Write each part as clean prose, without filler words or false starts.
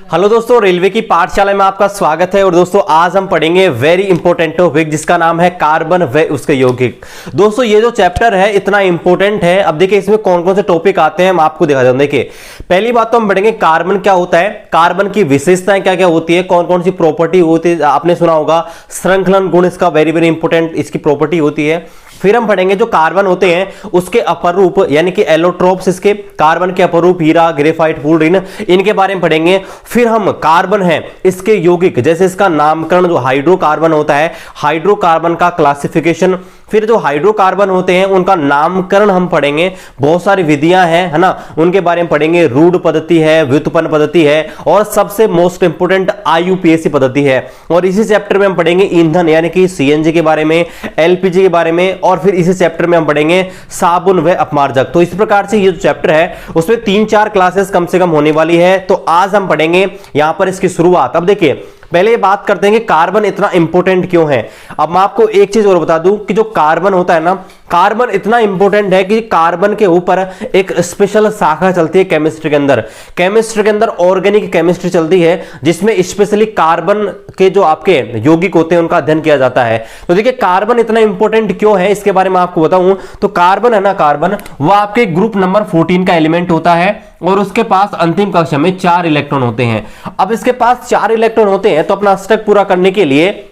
Hello दोस्तों, railway की पाठशाला में आपका स्वागत है। और दोस्तों आज हम पढ़ेंगे वेरी इंपॉर्टेंट टॉपिक जिसका नाम है कार्बन व उसके यौगिक। दोस्तों ये जो चैप्टर है इतना इंपॉर्टेंट है। अब देखिए इसमें कौन कौन से टॉपिक आते हैं हम आपको दिखा देता हूं। देखिए पहली बात तो हम पढ़ेंगे कार्बन क्या होता है, कार्बन की विशेषताएं क्या क्या होती है, कौन कौन सी प्रॉपर्टी होती है। आपने सुना होगा श्रृंखलन गुण इसका वेरी वेरी इंपॉर्टेंट इसकी प्रॉपर्टी होती है। फिर हम पढ़ेंगे जो कार्बन होते हैं उसके अपरूप यानी कि एलोट्रोप्स, इसके कार्बन के अपरूप हीरा, ग्रेफाइट, फुलरिन, इनके बारे में पढ़ेंगे। फिर हम कार्बन है इसके यौगिक, जैसे इसका नामकरण, जो हाइड्रोकार्बन होता है हाइड्रोकार्बन का क्लासिफिकेशन, फिर जो हाइड्रोकार्बन होते हैं उनका नामकरण हम पढ़ेंगे। बहुत सारी विधियां हैं है ना, उनके बारे में पढ़ेंगे। रूढ़ पद्धति है, व्युत्पन्न पद्धति है और सबसे मोस्ट इंपोर्टेंट IUPAC पद्धति है। और इसी चैप्टर में हम पढ़ेंगे ईंधन यानी कि CNG के बारे में, LPG के बारे में। और फिर इसी चैप्टर में हम पढ़ेंगे साबुन व अपमार्जक। तो इस प्रकार से ये जो चैप्टर है उसमें 3-4 क्लासेस कम से कम होने वाली है। तो आज हम पढ़ेंगे यहां पर इसकी शुरुआत। अब देखिए पहले बात करते हैं कि कार्बन इतना इंपॉर्टेंट क्यों है। अब मैं आपको एक चीज और बता दूं कि जो कार्बन होता है ना, कार्बन इतना इंपॉर्टेंट है कि कार्बन के ऊपर एक स्पेशल शाखा चलती है केमिस्ट्री के अंदर। केमिस्ट्री के अंदर ऑर्गेनिक केमिस्ट्री चलती है जिसमें स्पेशली कार्बन के जो आपके यौगिक होते हैं उनका अध्ययन किया जाता है। तो देखिए कार्बन इतना इंपॉर्टेंट क्यों है इसके बारे में आपको बताऊं। तो कार्बन है ना, कार्बन वो आपके ग्रुप नंबर 14 का एलिमेंट होता है और उसके पास अंतिम कक्षा में 4 इलेक्ट्रॉन होते हैं। अब इसके पास 4 इलेक्ट्रॉन होते हैं तो अपना अष्टक पूरा करने के लिए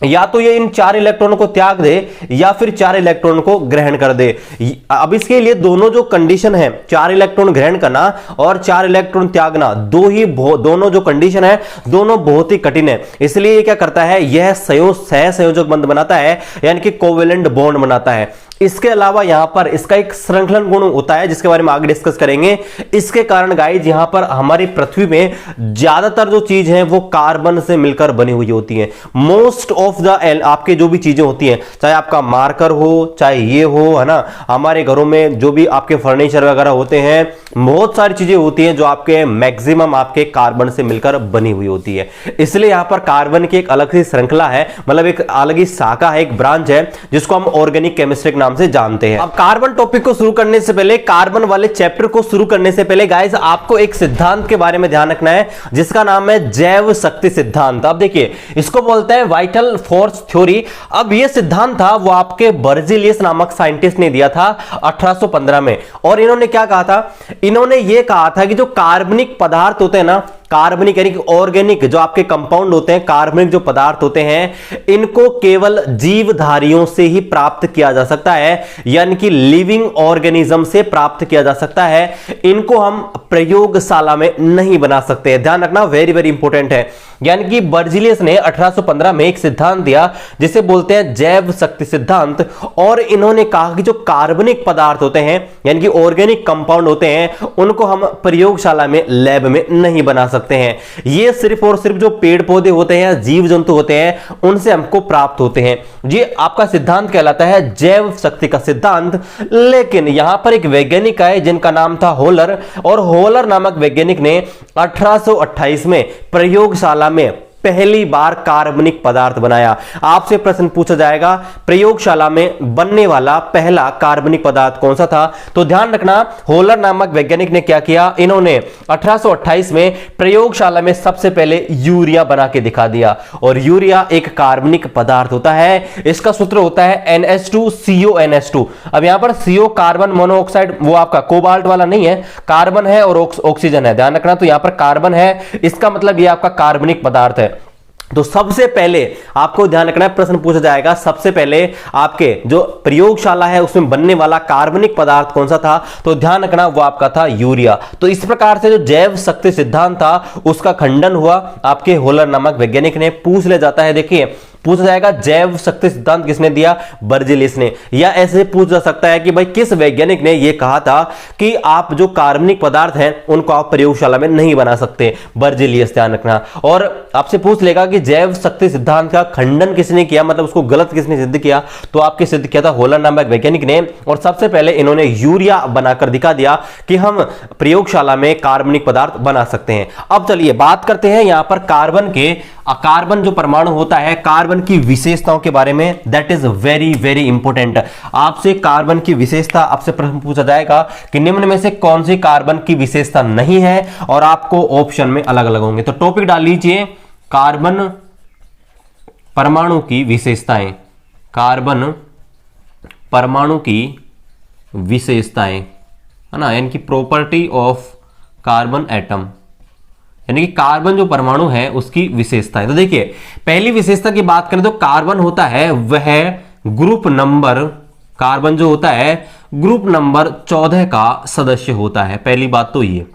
या तो ये इन 4 इलेक्ट्रॉनों को त्याग दे या फिर 4 इलेक्ट्रॉन को ग्रहण कर दे। अब इसके लिए दोनों जो कंडीशन है, 4 इलेक्ट्रॉन ग्रहण करना और 4 इलेक्ट्रॉन त्यागना, दोनों जो कंडीशन है दोनों बहुत ही कठिन है। इसलिए ये क्या करता है, यह सहसंयोजक बंध बनाता है यानी कि कोवेलेंट बॉन्ड बनाता है। इसके अलावा यहां पर इसका एक श्रृंखलन गुण होता है जिसके बारे में आगे डिस्कस करेंगे। इसके कारण गाइस यहां पर हमारी पृथ्वी में ज्यादातर जो चीज है वो कार्बन से मिलकर बनी हुई होती है। मोस्ट ऑफ द आपके जो भी चीजें होती हैं, चाहे आपका मार्कर हो, चाहे ये हो है ना, हमारे घरों में जो भी आपके फर्नीचर वगैरह होते हैं, बहुत सारी चीजें होती हैं जो आपके मैक्सिमम आपके कार्बन से मिलकर बनी हुई होती है। इसलिए यहां पर कार्बन की एक अलग सी श्रृंखला है, मतलब एक अलग ही शाखा है, एक ब्रांच है जिसको हम ऑर्गेनिक केमिस्ट्री नाम से जानते हैं। अब कार्बन टॉपिक को शुरू करने से पहले, कार्बन वाले चैप्टर को शुरू करने से पहले गाइस आपको एक सिद्धांत के बारे में ध्यान रखना है जिसका नाम है जैव शक्ति सिद्धांत। अब देखिए इसको बोलते हैं वाइटल फोर्स थ्योरी। अब ये सिद्धांत था वो आपके बर्जीलियस नामक साइंटिस्ट ने दिया था 1815 में। और इन्होंने क्या कहा था, इन्होंने ये कहा था कि जो कार्बनिक पदार्थ होते हैं ना, कार्बनिक यानी कि ऑर्गेनिक जो आपके कंपाउंड होते हैं, कार्बनिक जो पदार्थ होते हैं, इनको केवल जीवधारियों से ही प्राप्त किया जा सकता है, यानी कि लिविंग ऑर्गेनिज्म से प्राप्त किया जा सकता है। इनको हम प्रयोगशाला में नहीं बना सकते। ध्यान रखना, वेरी वेरी इंपॉर्टेंट है। यानी कि बर्जीलियस ने 1815 में एक सिद्धांत दिया जिसे बोलते हैं जैव शक्ति सिद्धांत। और इन्होंने कहा कि जो कार्बनिक पदार्थ होते हैं यानी कि ऑर्गेनिक कंपाउंड होते हैं उनको हम प्रयोगशाला में, लैब में नहीं बना सकते हैं। ये सिर्फ और सिर्फ जो पेड़ पौधे होते हैं, जीव जंतु होते हैं, उनसे हमको प्राप्त होते हैं। ये आपका सिद्धांत कहलाता है जैव शक्ति का सिद्धांत। लेकिन यहां पर एक वैज्ञानिक आए जिनका नाम था होलर, और होलर नामक वैज्ञानिक ने 1828 में प्रयोगशाला में पहली बार कार्बनिक पदार्थ बनाया। आपसे प्रश्न पूछा जाएगा प्रयोगशाला में बनने वाला पहला कार्बनिक पदार्थ कौन सा था। तो ध्यान रखना, होलर नामक वैज्ञानिक ने क्या किया, इन्होंने 1828 में प्रयोगशाला में सबसे पहले यूरिया बना के दिखा दिया। और यूरिया एक कार्बनिक पदार्थ होता है, इसका सूत्र होता है NH2CONH2। अब यहां पर CO कार्बन मोनोऑक्साइड, वो आपका कोबाल्ट वाला नहीं है, कार्बन है और ऑक्सीजन है। ध्यान रखना, तो यहां पर कार्बन है, इसका मतलब ये आपका कार्बनिक पदार्थ है। तो सबसे पहले आपको ध्यान रखना है, प्रश्न पूछा जाएगा सबसे पहले आपके जो प्रयोगशाला है उसमें बनने वाला कार्बनिक पदार्थ कौन सा था। तो ध्यान रखना वो आपका था यूरिया। तो इस प्रकार से जो जैव शक्ति सिद्धांत था उसका खंडन हुआ आपके होलर नामक वैज्ञानिक ने। पूछ ले जाता है, देखिए पूछा जाएगा जैव शक्ति सिद्धांत किसने दिया, बर्जीलियस ने। या ऐसे पूछ जा सकता है कि भाई किस वैज्ञानिक ने यह कहा था कि आप जो कार्बनिक पदार्थ हैं उनको आप प्रयोगशाला में नहीं बना सकते, बर्जीलियस। ध्यान रखना। और आपसे पूछ लेगा कि जैव शक्ति सिद्धांत का खंडन किसने किया, मतलब उसको गलत किसने सिद्ध किया। तो आपके सिद्ध किया था होलर नामक वैज्ञानिक ने। और सबसे पहले इन्होंने यूरिया बनाकर दिखा दिया कि हम प्रयोगशाला में कार्बनिक पदार्थ बना सकते हैं। अब चलिए बात करते हैं यहां पर कार्बन के कार्बन जो परमाणु होता है, कार्बन की विशेषताओं के बारे में, that is very very important. आपसे कार्बन की विशेषता, आपसे प्रश्न पूछा जाएगा कि निम्न में से कौन सी कार्बन की विशेषता नहीं है, और आपको ऑप्शन में अलग अलग होंगे। तो टॉपिक डाल लीजिए कार्बन परमाणु की विशेषताएं, कार्बन परमाणु की विशेषताएं, है ना, यानी कि प्रॉपर्टी ऑफ कार्बन एटम, यानी कि कार्बन जो परमाणु है उसकी विशेषताएं। तो देखिए पहली विशेषता की बात करें तो कार्बन होता है वह ग्रुप नंबर, कार्बन जो होता है ग्रुप नंबर 14 का सदस्य होता है। पहली बात तो ये,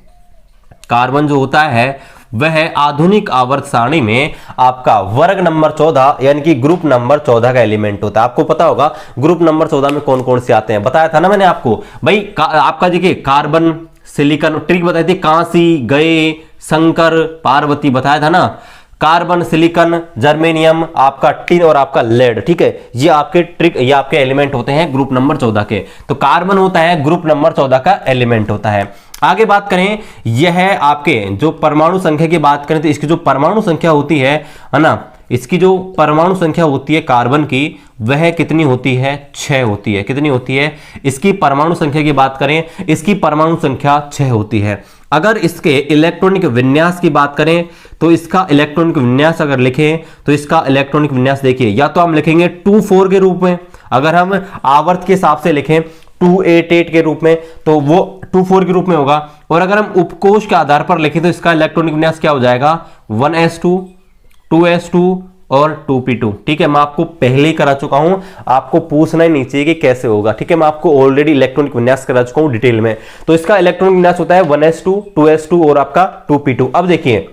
कार्बन जो होता है वह आधुनिक आवर्त सारणी में आपका वर्ग नंबर 14 यानी कि ग्रुप नंबर 14 का एलिमेंट होता है। आपको पता होगा ग्रुप नंबर 14 में कौन कौन से आते हैं, बताया था ना मैंने आपको भाई। आपका देखिए कार्बन, सिलिकॉन, ट्रिक बताई थी, कांसी, गए, शंकर, पार्वती, बताया था ना। कार्बन, सिलिकॉन, जर्मेनियम, आपका टिन और आपका लेड, ठीक है, ये आपके ट्रिक, ये आपके एलिमेंट होते हैं ग्रुप नंबर 14 के। तो कार्बन होता है ग्रुप नंबर 14 का एलिमेंट होता है। आगे बात करें, यह आपके जो परमाणु संख्या की बात करें तो इसकी जो परमाणु संख्या होती है ना, इसकी जो परमाणु संख्या होती है कार्बन की, वह कितनी होती है, 6 होती है। कितनी होती है? इसकी परमाणु संख्या की बात करें, इसकी परमाणु संख्या 6 होती है। अगर इसके इलेक्ट्रॉनिक विन्यास की बात करें तो इसका इलेक्ट्रॉनिक विन्यास अगर लिखें तो इसका इलेक्ट्रॉनिक विन्यास देखिए, या तो हम लिखेंगे 2,4 के रूप में, अगर हम आवर्त के हिसाब से लिखें 288 के रूप में तो वो 2,4 के रूप में होगा, और अगर हम उपकोष के आधार पर लिखें तो इसका इलेक्ट्रॉनिक विन्यास क्या हो जाएगा, 1s2, 2s2 और 2p2। ठीक है, मैं आपको पहले ही करा चुका हूं, आपको पूछना ही नहीं चाहिए कि कैसे होगा। ठीक है, मैं आपको ऑलरेडी इलेक्ट्रॉनिक विन्यास करा चुका हूं डिटेल में। तो इसका इलेक्ट्रॉनिक विन्यास होता है 1s2, 2s2 और आपका 2p2। अब देखिए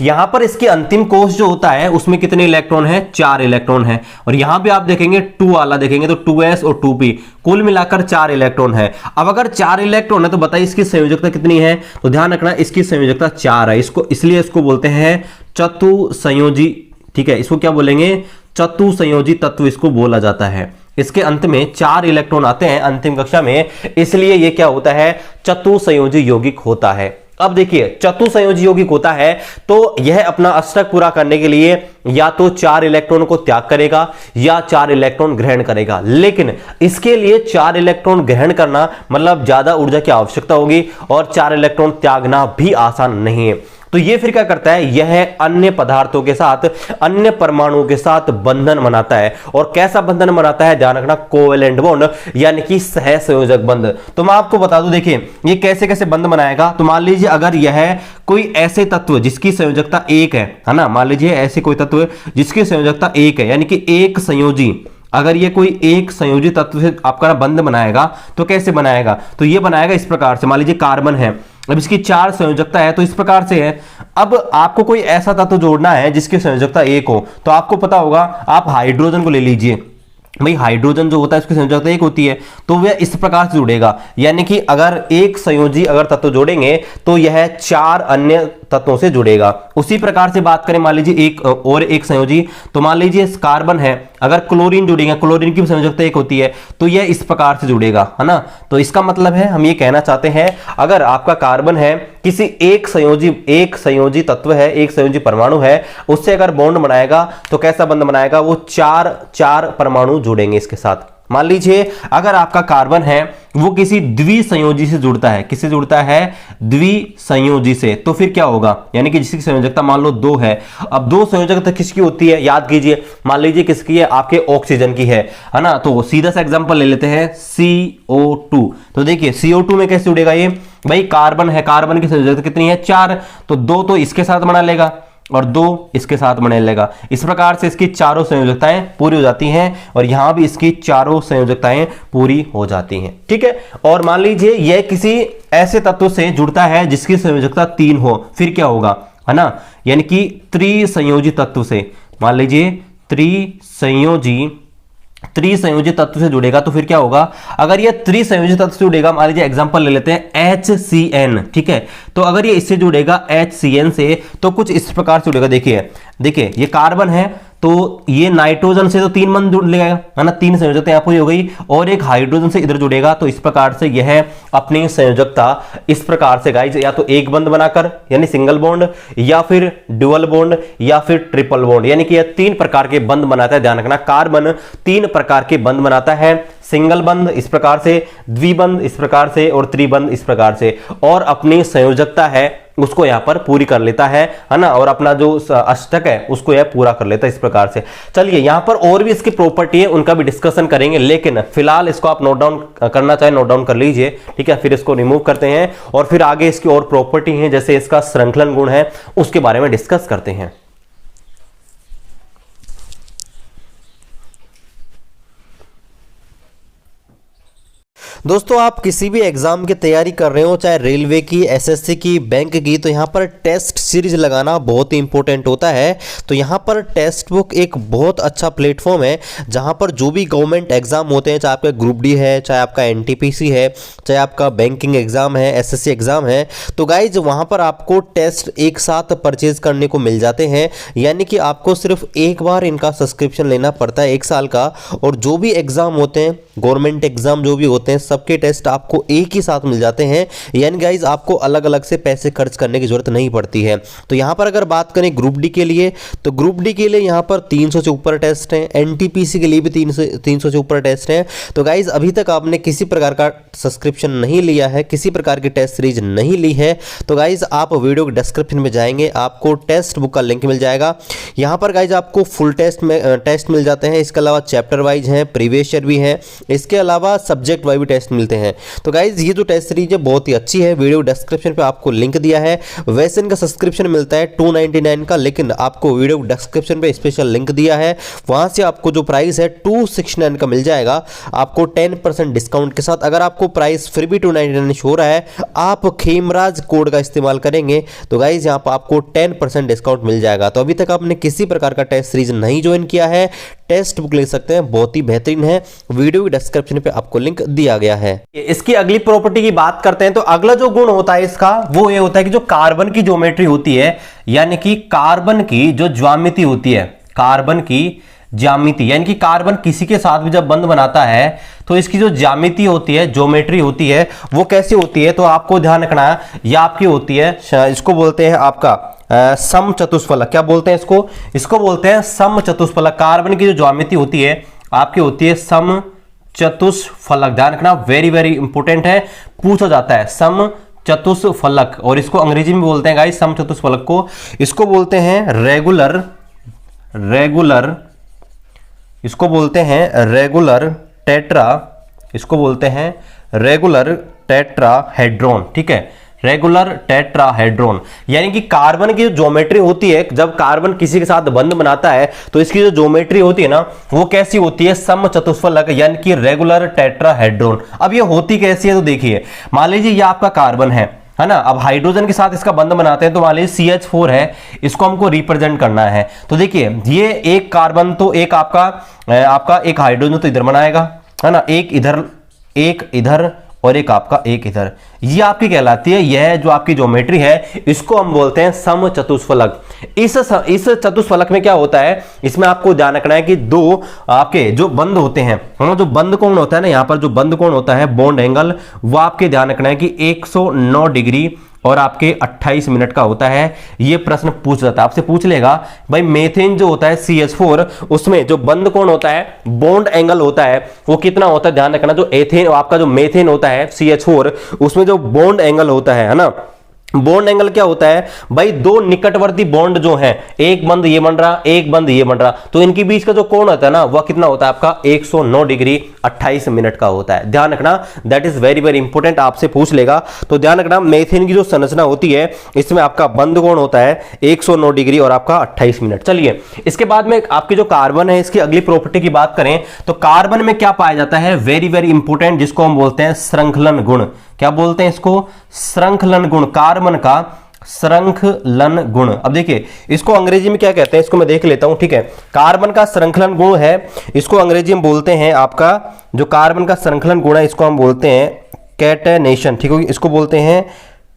यहां पर इसकी अंतिम कोष जो होता है उसमें कितने इलेक्ट्रॉन है, 4 इलेक्ट्रॉन है, और यहां पे आप देखेंगे 2 वाला देखेंगे तो 2s और 2p, कुल मिलाकर 4 इलेक्ट्रॉन है। अब अगर 4 इलेक्ट्रॉन है तो बताइए इसकी संयोजकता कितनी है, तो ध्यान रखना इसकी संयोजकता 4 है। इसको इसलिए इसको बोलते हैं चतुसंयोजी। ठीक है, इसको क्या बोलेंगे, चतुसंयोजी तत्व इसको बोला जाता है। इसके अंत में 4 इलेक्ट्रॉन आते हैं अंतिम कक्षा में, इसलिए यह क्या होता है, चतुसंयोजी यौगिक होता है। अब देखिए चतुसंयोजी यौगिक होता है तो यह अपना अष्टक पूरा करने के लिए या तो 4 इलेक्ट्रॉन को त्याग करेगा या 4 इलेक्ट्रॉन ग्रहण करेगा, लेकिन इसके लिए 4 इलेक्ट्रॉन ग्रहण करना मतलब ज्यादा ऊर्जा की आवश्यकता होगी और 4 इलेक्ट्रॉन त्यागना भी आसान नहीं है। तो ये फिर क्या करता है, यह अन्य पदार्थों के साथ, अन्य परमाणुओं के साथ बंधन बनाता है। और कैसा बंधन बनाता है, ध्यान रखना, कोवेलेंट बॉन्ड यानी कि सहसंयोजक बंध। तो मैं आपको बता दूं, देखिए ये कैसे कैसे बंध बनाएगा। तो मान लीजिए अगर यह कोई ऐसे तत्व जिसकी संयोजकता 1 है ना, मान लीजिए ऐसे कोई तत्व जिसकी संयोजकता 1 है, यानी कि एक संयोजी, अगर ये कोई एक संयोजी तत्व से आपका बंध बनाएगा तो कैसे बनाएगा, तो ये बनाएगा इस प्रकार से। मान लीजिए कार्बन है, अब इसकी 4 संयोजकता है तो इस प्रकार से है। अब आपको कोई ऐसा तत्व जोड़ना है जिसकी संयोजकता 1 हो, तो आपको पता होगा, आप हाइड्रोजन को ले लीजिए भाई, हाइड्रोजन जो होता है उसकी संयोजकता 1 होती है, तो वह इस प्रकार से जुड़ेगा, यानी कि अगर एक संयोजी अगर तत्व जोड़ेंगे तो यह 4 अन्य तत्वों से जुड़ेगा। उसी प्रकार से बात करें, मान लीजिए एक और एक संयोजी, तो मान लीजिए कार्बन है, अगर क्लोरीन जुड़ेगा, क्लोरीन की संयोजकता 1 होती है तो यह इस प्रकार से जुड़ेगा, है ना। तो इसका मतलब है हम ये कहना चाहते हैं, अगर आपका कार्बन है, किसी एक संयोजी तत्व है, एक संयोजी परमाणु है, उससे अगर बॉन्ड बनाएगा तो कैसा बंध बनाएगा, वो 4 परमाणु जुड़ेंगे इसके साथ। मान लीजिए अगर आपका कार्बन है वो किसी द्विसंयोजी से जुड़ता है, किससे जुड़ता है, द्विसंयोजी से, तो फिर क्या होगा, यानी कि जिसकी संयोजकता मान लो 2 है। अब 2 संयोजकता किसकी होती है, याद कीजिए, मान लीजिए किसकी है, आपके ऑक्सीजन की है ना। तो सीधा सा एग्जांपल ले लेते हैं CO2। तो देखिए CO2 में कैसे जुड़ेगा ये, भाई कार्बन है, कार्बन की संयोजकता कितनी है, 4, तो 2 तो इसके साथ बना लेगा और 2 इसके साथ बना लेगा। इस प्रकार से इसकी 4 संयोजकताएं पूरी हो जाती हैं और यहां भी इसकी 4 संयोजकताएं पूरी हो जाती हैं। ठीक है, और मान लीजिए यह किसी ऐसे तत्व से जुड़ता है जिसकी संयोजकता 3 हो, फिर क्या होगा, है ना, यानी कि त्रिसंयोजी तत्व से, मान लीजिए त्रिसंयोजी तत्व से जुड़ेगा तो फिर क्या होगा, अगर ये त्रिसंयोजी तत्व से जुड़ेगा, मान लीजिए एग्जांपल ले लेते हैं HCN। ठीक है, तो अगर ये इससे जुड़ेगा HCN से तो कुछ इस प्रकार से जुड़ेगा। देखिए ये कार्बन है तो ये नाइट्रोजन से तो 3 बंध जुड़ लेगा, है ना, 3 संयोजकता यहाँ पर हो गई, और एक हाइड्रोजन से इधर जुड़ेगा। तो इस प्रकार से यह अपनी संयोजकता इस प्रकार से गाइज या तो एक बंध बनाकर यानी सिंगल बॉन्ड, या फिर डुअल बॉन्ड, या फिर ट्रिपल बॉन्ड, यानी कि यह 3 प्रकार के बंध बनाता है। ध्यान रखना, कार्बन 3 प्रकार के बंध बनाता है, सिंगल बंध इस प्रकार से, द्विबंध इस प्रकार से, और त्रिबंध इस प्रकार से, और अपनी संयोजकता है उसको यहां पर पूरी कर लेता है ना, और अपना जो अष्टक है उसको यह पूरा कर लेता है इस प्रकार से। चलिए यहां पर और भी इसकी प्रॉपर्टी है, उनका भी डिस्कशन करेंगे, लेकिन फिलहाल इसको आप नोट डाउन करना चाहे नोट डाउन कर लीजिए, ठीक है। फिर इसको रिमूव करते हैं और फिर आगे इसकी और प्रॉपर्टी है, जैसे इसका श्रृंखलन गुण है उसके बारे में डिस्कस करते हैं। दोस्तों आप किसी भी एग्जाम की तैयारी कर रहे हो, चाहे रेलवे की, एसएससी की, बैंक की, तो यहाँ पर टेस्ट सीरीज लगाना बहुत ही इंपॉर्टेंट होता है। तो यहाँ पर टेक्स्ट बुक एक बहुत अच्छा प्लेटफॉर्म है जहाँ पर जो भी गवर्नमेंट एग्जाम होते हैं, चाहे आपका ग्रुप डी है, चाहे आपका एनटीपीसी है, चाहे आपका बैंकिंग एग्जाम है, एसएससी एग्जाम है, तो गाइज वहाँ पर आपको टेस्ट एक साथ परचेज करने को मिल जाते हैं। यानी कि आपको सिर्फ एक बार इनका सब्सक्रिप्शन लेना पड़ता है 1 साल का, और जो भी एग्जाम होते हैं, गवर्नमेंट एग्जाम जो भी होते हैं, सबके टेस्ट आपको एक ही साथ मिल जाते हैं। यानी गाइज आपको अलग अलग से पैसे खर्च करने की जरूरत नहीं पड़ती है। तो यहां पर अगर बात करें ग्रुप डी के लिए, तो ग्रुप डी के लिए यहां पर 300 से ऊपर टेस्ट हैं, एनटीपीसी के लिए भी 300 से ऊपर टेस्ट हैं। तो गाइज अभी तक आपने किसी प्रकार का सब्सक्रिप्शन नहीं लिया है, किसी प्रकार की टेस्ट सीरीज नहीं ली है, तो गाइज आप वीडियो के डिस्क्रिप्शन में जाएंगे, आपको टेस्ट बुक का लिंक मिल जाएगा। यहां पर गाइज आपको फुल टेस्ट मिल जाते हैं, इसके अलावा चैप्टर वाइज हैं, प्रीवियस ईयर भी है, इसके अलावा सब्जेक्ट वाइज भी टेस्ट मिलते हैं। तो गाइज ये जो टेस्ट सीरीज है बहुत ही अच्छी है, वीडियो डिस्क्रिप्शन पे आपको लिंक दिया है। वैसे इनका सब्सक्रिप्शन मिलता है 299 का, लेकिन आपको वीडियो डिस्क्रिप्शन पे स्पेशल लिंक दिया है, वहां से आपको जो प्राइस है 269 का मिल जाएगा, आपको 10% डिस्काउंट के साथ। अगर आपको प्राइस फिर भी 299 हो रहा है, आप खेमराज कोड का इस्तेमाल करेंगे तो गाइज यहाँ पर आपको 10% डिस्काउंट मिल जाएगा। तो अभी तक आपने किसी प्रकार का टेस्ट सीरीज नहीं ज्वाइन किया है, टेस्ट बुक ले सकते हैं, बहुत ही बेहतरीन है, वीडियो की डिस्क्रिप्शन पे आपको लिंक दिया गया है। इसकी अगली प्रॉपर्टी की बात करते हैं, तो अगला जो गुण होता है इसका वो ये होता है कि जो कार्बन की ज्योमेट्री होती है, यानी कि कार्बन की जो ज्यामिति होती है, कार्बन की ज्यामिति, यानी कि कार्बन किसी के साथ भी जब बंध बनाता है तो इसकी जो ज्यामिति होती है, ज्योमेट्री होती है, वो कैसी होती है, तो आपको ध्यान रखना है, यह आपकी होती है, इसको बोलते हैं आपका समचतुष्फलक। क्या बोलते हैं इसको? इसको बोलते हैं समचतुष्फलक। कार्बन की जो ज्यामिति होती है आपकी होती है समचतुष्फलक। ध्यान रखना, वेरी वेरी इंपॉर्टेंट है, पूछा जाता है समचतुष्फलक, और इसको अंग्रेजी में बोलते हैं गाइस समचतुष्फलक को, इसको बोलते हैं रेगुलर, इसको बोलते हैं रेगुलर टेट्रा, इसको बोलते हैं रेगुलर टेट्राहेड्रॉन, ठीक है, रेगुलर टेट्राहेड्रॉन। यानी कि कार्बन की जो ज्योमेट्री होती है, जब कार्बन किसी के साथ बंध बनाता है तो इसकी जो ज्योमेट्री होती है ना, वो कैसी होती है, समचतुष्फलक, यानी कि रेगुलर टेट्राहेड्रॉन। अब ये होती कैसी है, तो देखिए, मान लीजिए ये आपका कार्बन है ना, अब हाइड्रोजन के साथ इसका बंध बनाते हैं, तो मान लीजिए CH4 है, इसको हमको रिप्रेजेंट करना है। तो देखिए ये एक कार्बन तो एक आपका एक हाइड्रोजन तो इधर बनाएगा, है ना, एक इधर और एक आपका एक इधर, ये आपकी कहलाती है, यह जो आपकी ज्योमेट्री है इसको हम बोलते हैं समचतुष्फलक। इस चतुष्फलक में क्या होता है, इसमें आपको ध्यान रखना है कि दो आपके जो बंध होते हैं, जो बंध कोण होता है ना, यहां पर जो बंध कोण होता है, बॉन्ड एंगल, वो आपके ध्यान रखना है कि 109 डिग्री और आपके 28 मिनट का होता है। ये प्रश्न पूछ जाता है, आपसे पूछ लेगा भाई मेथेन जो होता है CH4, उसमें जो बंध कोण होता है, बॉन्ड एंगल होता है, वो कितना होता है, ध्यान रखना। जो एथेन आपका जो मेथेन होता है CH4, उसमें जो बॉन्ड एंगल होता है ना, बॉन्ड एंगल क्या होता है भाई, दो निकटवर्ती बॉन्ड जो हैं, एक बंध ये बन रहा, एक बंध ये बन रहा, तो इनके बीच का जो कोण होता है ना, वह कितना होता है आपका 109 डिग्री 28 मिनट का होता है। ध्यान रखना, that is very very important, आपसे पूछ लेगा। तो ध्यान रखना, मेथेन की जो संरचना होती है, इसमें आपका बंध कोण होता है 109 डिग्री और आपका 28 मिनट। चलिए इसके बाद में आपकी जो कार्बन है, इसकी अगली प्रॉपर्टी की बात करें, तो कार्बन में क्या पाया जाता है, वेरी वेरी इंपॉर्टेंट, जिसको हम बोलते हैं श्रृंखलन गुण। क्या बोलते हैं इसको? श्रृंखलन गुण, कार्बन का श्रृंखलन गुण। अब देखिए इसको अंग्रेजी में क्या कहते हैं, इसको मैं देख लेता हूं, ठीक है। कार्बन का श्रृंखलन गुण है, इसको अंग्रेजी में बोलते हैं आपका, जो कार्बन का श्रृंखलन गुण है इसको हम बोलते हैं कैटेनेशन, ठीक है, इसको बोलते हैं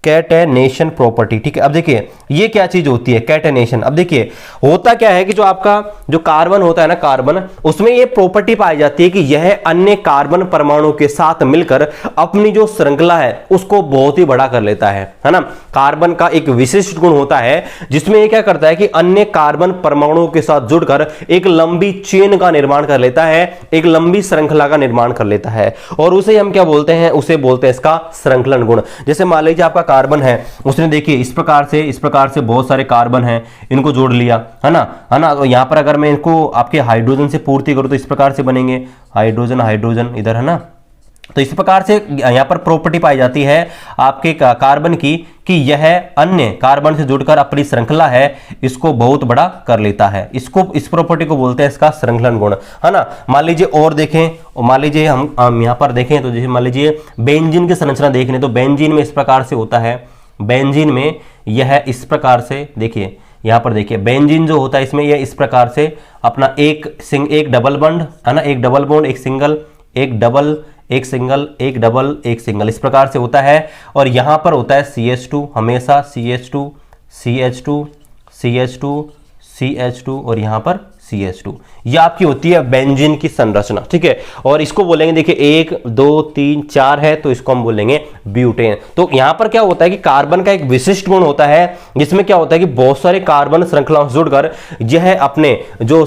कैटेनेशन प्रॉपर्टी, ठीक है। अब देखिए ये क्या चीज होती है कैटेनेशन। अब देखिए होता क्या है कि जो आपका जो कार्बन होता है ना, कार्बन, उसमें ये प्रॉपर्टी पाई जाती है कि यह अन्य कार्बन परमाणु के साथ मिलकर अपनी जो श्रृंखला है उसको बहुत ही बड़ा कर लेता है ना। कार्बन का एक विशिष्ट गुण होता है जिसमें ये क्या करता है कि अन्य कार्बन परमाणुओं के साथ जुड़कर एक लंबी चेन का निर्माण कर लेता है, एक लंबी श्रृंखला का निर्माण कर लेता है, और उसे हम क्या बोलते हैं, उसे बोलते हैं इसका श्रृंखलन गुण। जैसे मान लीजिए आपका कार्बन है, उसने देखिए इस प्रकार से बहुत सारे कार्बन हैं, इनको जोड़ लिया है ना। तो यहां पर अगर मैं इनको आपके हाइड्रोजन से पूर्ति करूं तो इस प्रकार से बनेंगे, हाइड्रोजन हाइड्रोजन इधर, है ना। तो इस प्रकार से यहां पर प्रॉपर्टी पाई जाती है आपके कार्बन की कि यह अन्य कार्बन से जुड़कर अपनी श्रृंखला है इसको बहुत बड़ा कर लेता है। इस प्रॉपर्टी को बोलते हैं इसका श्रृंखलन गुण, है ना। मान लीजिए और देखें, मान लीजिए हम यहां पर देखें तो जैसे मान लीजिए बेंजीन की संरचना देख लें तो बेंजीन में इस प्रकार से होता है। बेंजीन में यह इस प्रकार से, देखिए यहां पर देखिए बेंजीन जो होता है इसमें यह इस प्रकार से अपना एक डबल बॉन्ड, है ना, एक डबल बॉन्ड, एक सिंगल, एक डबल, एक सिंगल, एक डबल, एक सिंगल, इस प्रकार से होता है। और यहां पर होता है CH2, हमेशा CH2 CH2 CH2 CH2 और यहां पर CH2। ये आपकी होती है बेंजीन की संरचना, ठीक है। और इसको बोलेंगे, देखिए 1 2 3 4 है तो इसको हम बोलेंगे ब्यूटेन। तो यहां पर क्या होता है कि कार्बन का एक विशिष्ट गुण होता है जिसमें क्या होता है कि बहुत सारे कार्बन श्रृंखलाओं से जुड़कर यह अपने जो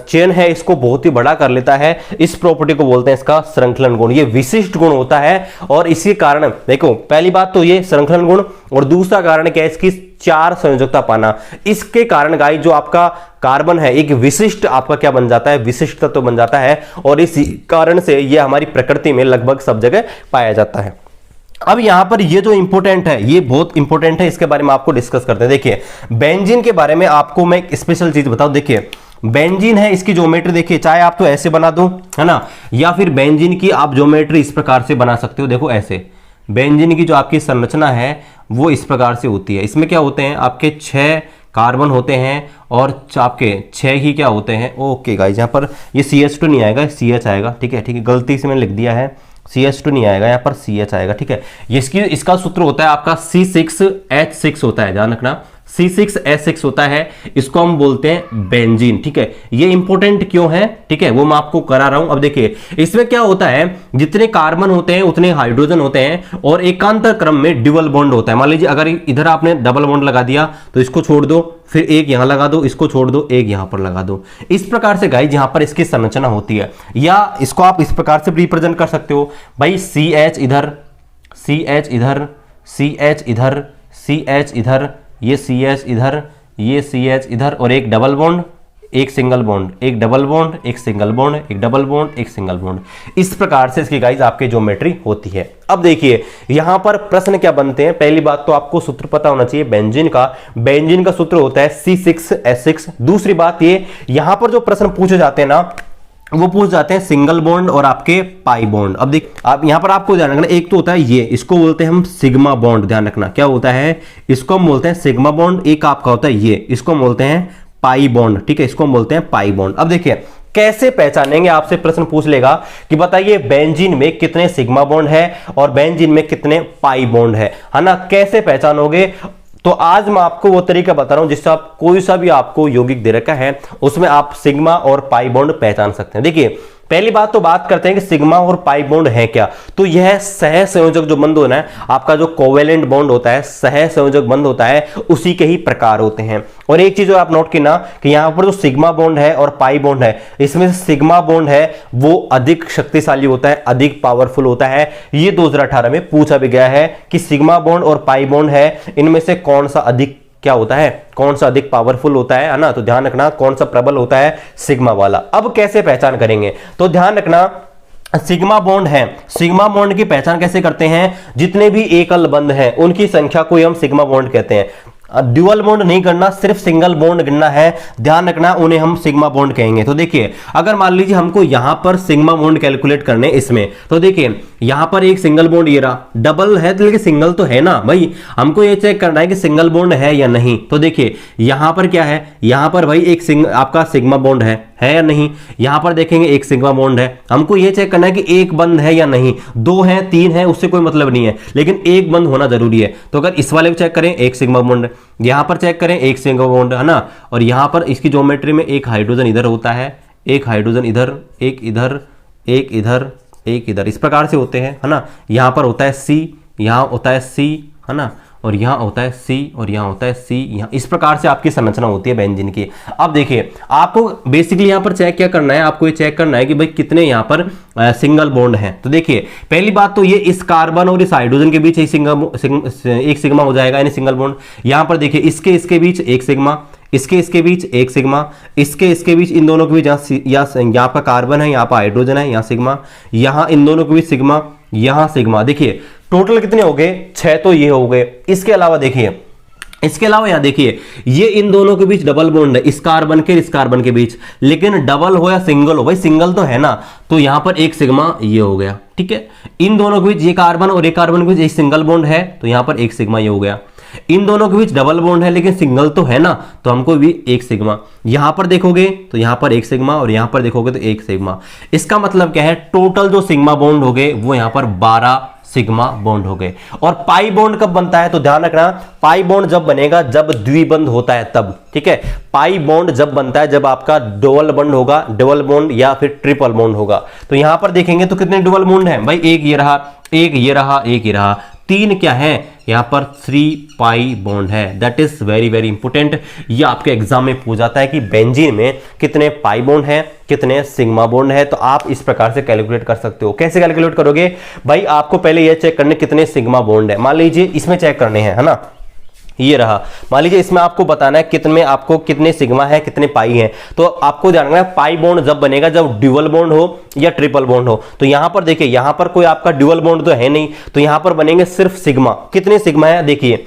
चेन है इसको बहुत ही बड़ा कर लेता है। इस प्रॉपर्टी को बोलते हैं इसका श्रृंखलन गुण। ये विशिष्ट गुण होता है और इसी कारण देखो पहली बात तो ये श्रृंखलन गुण, और दूसरा कारण क्या है इसकी 4 संयोजकता पाना। इसके कारण गाइस जो आपका कार्बन है एक विशिष्ट आपका क्या बन जाता है, विशिष्ट तत्व तो बन जाता है, और इस कारण से यह हमारी प्रकृति में लगभग सब जगह पाया जाता है। अब यहां पर ये जो इंपॉर्टेंट है, ये बहुत इंपॉर्टेंट है, इसके बारे में आपको डिस्कस करते हैं। देखिए बेंजीन के बारे में आपको मैं एक स्पेशल चीज बताऊं। देखिए बेंजीन है, इसकी ज्योमेट्री देखिए, चाहे आप तो ऐसे बना दो, है ना, या फिर बेंजीन की आप ज्योमेट्री इस प्रकार से बना सकते हो। देखो ऐसे बेंजीन की जो आपकी संरचना है वो इस प्रकार से होती है। इसमें क्या होते हैं आपके 6 कार्बन होते हैं और आपके 6 ही क्या होते हैं। ओके गाइस, यहाँ पर ये CH2 नहीं आएगा, CH आएगा, ठीक है, गलती से मैंने लिख दिया है, CH2 नहीं आएगा, यहाँ पर CH आएगा, ठीक है। इसका सूत्र होता है आपका C6H6 होता है, ध्यान रखना, C6H6 होता है, इसको हम बोलते हैं बेंजीन, ठीक है। ये इंपॉर्टेंट क्यों है, ठीक है, वो मैं आपको करा रहा हूं। अब देखिए इसमें क्या होता है, जितने कार्बन होते हैं उतने हाइड्रोजन होते हैं और एकांतर क्रम में ड्यूअल बॉन्ड होता है। मान लीजिए अगर इधर आपने डबल बॉन्ड लगा दिया तो इसको छोड़ दो, फिर एक यहां लगा दो, इसको छोड़ दो, एक यहां पर लगा दो। इस प्रकार से गाइस यहां पर इसकी संरचना होती है, या इसको आप इस प्रकार से रिप्रेजेंट कर सकते हो भाई, CH इधर, CH इधर, CH इधर, CH इधर, ये CH इधर, ये CH इधर, और एक डबल बॉन्ड, एक सिंगल बॉन्ड, एक डबल बॉन्ड, एक सिंगल बॉन्ड, एक डबल बॉन्ड, एक सिंगल बॉन्ड। इस प्रकार से इसकी गाइस आपके ज्योमेट्री होती है। अब देखिए यहां पर प्रश्न क्या बनते हैं। पहली बात तो आपको सूत्र पता होना चाहिए बेंजीन का सूत्र होता है C6H6। दूसरी बात ये यहां पर जो प्रश्न पूछे जाते हैं ना वो पूछ जाते हैं सिंगल बॉन्ड और आपके पाई बॉन्ड। अब देख आप यहां पर आपको ध्यान रखना, एक तो होता है ये, इसको बोलते हैं हम सिग्मा बॉन्ड, ध्यान रखना क्या होता है, इसको हम बोलते हैं सिग्मा बॉन्ड। एक आपका होता है ये, इसको हम बोलते हैं पाई बॉन्ड, ठीक है, इसको हम बोलते हैं पाई बॉन्ड। अब देखिए कैसे पहचानेंगे, आपसे प्रश्न पूछ लेगा कि बताइए बेंजीन में कितने सिग्मा बॉन्ड है और बेंजीन में कितने पाई बॉन्ड है ना, कैसे पहचानोगे। तो आज मैं आपको वो तरीका बता रहा हूं जिससे आप कोई सा भी आपको यौगिक दे रखा है उसमें आप सिग्मा और पाई बॉन्ड पहचान सकते हैं। देखिए पहली बात तो बात करते हैं कि सिग्मा और पाई बॉन्ड है क्या। तो यह सह संयोजक जो बंध होना है, आपका जो कोवेलेंट बॉन्ड होता है, सह संयोजक बंध होता है, उसी के ही प्रकार होते हैं। और एक चीज आप नोट करना कि यहां पर जो सिग्मा बॉन्ड है और पाई बॉन्ड है, इसमें सिग्मा बॉन्ड है वो अधिक शक्तिशाली होता है, अधिक पावरफुल होता है। ये 2018 में पूछा भी गया है कि सिग्मा बॉन्ड और पाई बॉन्ड है, इनमें से कौन सा अधिक क्या होता है, कौन सा अधिक पावरफुल होता है ना। तो ध्यान रखना कौन सा प्रबल होता है, सिग्मा वाला। अब कैसे पहचान करेंगे, तो ध्यान रखना सिग्मा बॉन्ड है, सिग्मा बॉन्ड की पहचान कैसे करते हैं, जितने भी एकल बंध हैं उनकी संख्या को हम सिग्मा बॉन्ड कहते हैं। ड्यूअल बॉन्ड नहीं करना, सिर्फ सिंगल बॉन्ड गिनना है, ध्यान रखना, उन्हें हम सिग्मा बॉन्ड कहेंगे। तो देखिए अगर मान लीजिए हमको यहां पर सिग्मा बॉन्ड कैलकुलेट करने इसमें, तो देखिए यहां पर एक सिंगल बॉन्ड ये रहा, डबल है तो लेकिन सिंगल तो है ना भाई, हमको ये चेक करना है कि सिंगल बॉन्ड है या नहीं। तो देखिए यहां पर क्या है, यहां पर भाई एक आपका सिग्मा बॉन्ड है है या नहीं। यहां पर देखेंगे एक सिग्मा बॉन्ड है, हमको ये चेक करना है कि एक बंद है या नहीं, 2 है 3 है उससे कोई मतलब नहीं है, लेकिन एक बंद होना जरूरी है। तो अगर इस वाले को चेक करें एक सिग्मा बॉन्ड, यहां पर चेक करें एक सिग्मा बॉन्ड है ना, और यहां पर इसकी ज्योमेट्री में एक हाइड्रोजन इधर होता है, एक हाइड्रोजन इधर, एक इधर, एक इधर, एक इधर, इस प्रकार से होते हैं, है ना। यहां पर होता है C, यहां होता है C, है ना, और यहां होता है C, और यहां होता है C, यहां इस प्रकार से आपकी संरचना होती है बेंजीन की। अब देखिए आपको बेसिकली यहां पर चेक क्या करना है, आपको ये चेक करना है कि भाई कितने यहां पर सिंगल बॉन्ड हैं। तो देखिए पहली बात तो ये इस कार्बन और इस हाइड्रोजन के बीच एक सिग्मा हो जाएगा, यानी सिंगल बॉन्ड। यहां पर देखिए इसके बीच एक सिग्मा, इसके बीच एक सिग्मा, इसके बीच, इन दोनों के बीच यहाँ पर कार्बन है, यहाँ पर हाइड्रोजन है, यहाँ सिग्मा, यहाँ इन दोनों के बीच सिग्मा, यहाँ सिग्मा। देखिए टोटल कितने हो गए, 6 तो ये हो गए। इसके अलावा देखिए, इसके अलावा यहां देखिए ये इन दोनों के बीच डबल बॉन्ड है, इस कार्बन के बीच, लेकिन डबल हो या सिंगल हो, भाई सिंगल तो है ना, तो यहां पर एक सिग्मा ये हो गया, ठीक है। इन दोनों के बीच ये कार्बन और एक कार्बन के बीच एक सिंगल बॉन्ड है, तो यहां पर एक सिग्मा ये हो गया। इन दोनों के बीच डबल बॉन्ड है लेकिन सिंगल तो है ना, तो हमको भी एक सिग्मा। यहां पर देखोगे तो यहां पर एक सिग्मा, और यहां पर देखोगे तो एक सिग्मा। इसका मतलब क्या है, टोटल जो सिग्मा बॉन्ड हो गए वो यहां पर 12 सिग्मा बॉन्ड हो गए। और पाई बॉन्ड कब बनता है, तो ध्यान रखना पाई बॉन्ड जब बनेगा जब द्विबंध होता है तब, ठीक है। पाई बॉन्ड जब बनता है जब आपका डबल बॉन्ड होगा, डबल बॉन्ड या फिर ट्रिपल बॉन्ड होगा। तो यहां पर देखेंगे तो कितने डबल बॉन्ड हैं भाई, एक ये रहा, एक ये रहा, एक ये रहा, 3 क्या है यहां पर 3 पाई बॉन्ड है। That is very very important. ये आपके एग्जाम में पूछ जाता है कि बेंजीन में कितने पाई बॉन्ड है, कितने सिग्मा बॉन्ड है। तो आप इस प्रकार से कैलकुलेट कर सकते हो। कैसे कैलकुलेट करोगे भाई, आपको पहले ये चेक करने कितने सिग्मा बॉन्ड है। मान लीजिए इसमें चेक करने हैं, है ना, ये रहा। मान लीजिए इसमें आपको बताना है कितने, आपको कितने सिग्मा है कितने पाई है। तो आपको ध्यान रखना है पाई बॉन्ड जब बनेगा जब ड्यूअल बॉन्ड हो या ट्रिपल बॉन्ड हो। तो यहां पर देखिए यहां पर कोई आपका ड्यूअल बॉन्ड तो है नहीं, तो यहां पर बनेंगे सिर्फ सिग्मा। कितने सिग्मा है देखिए,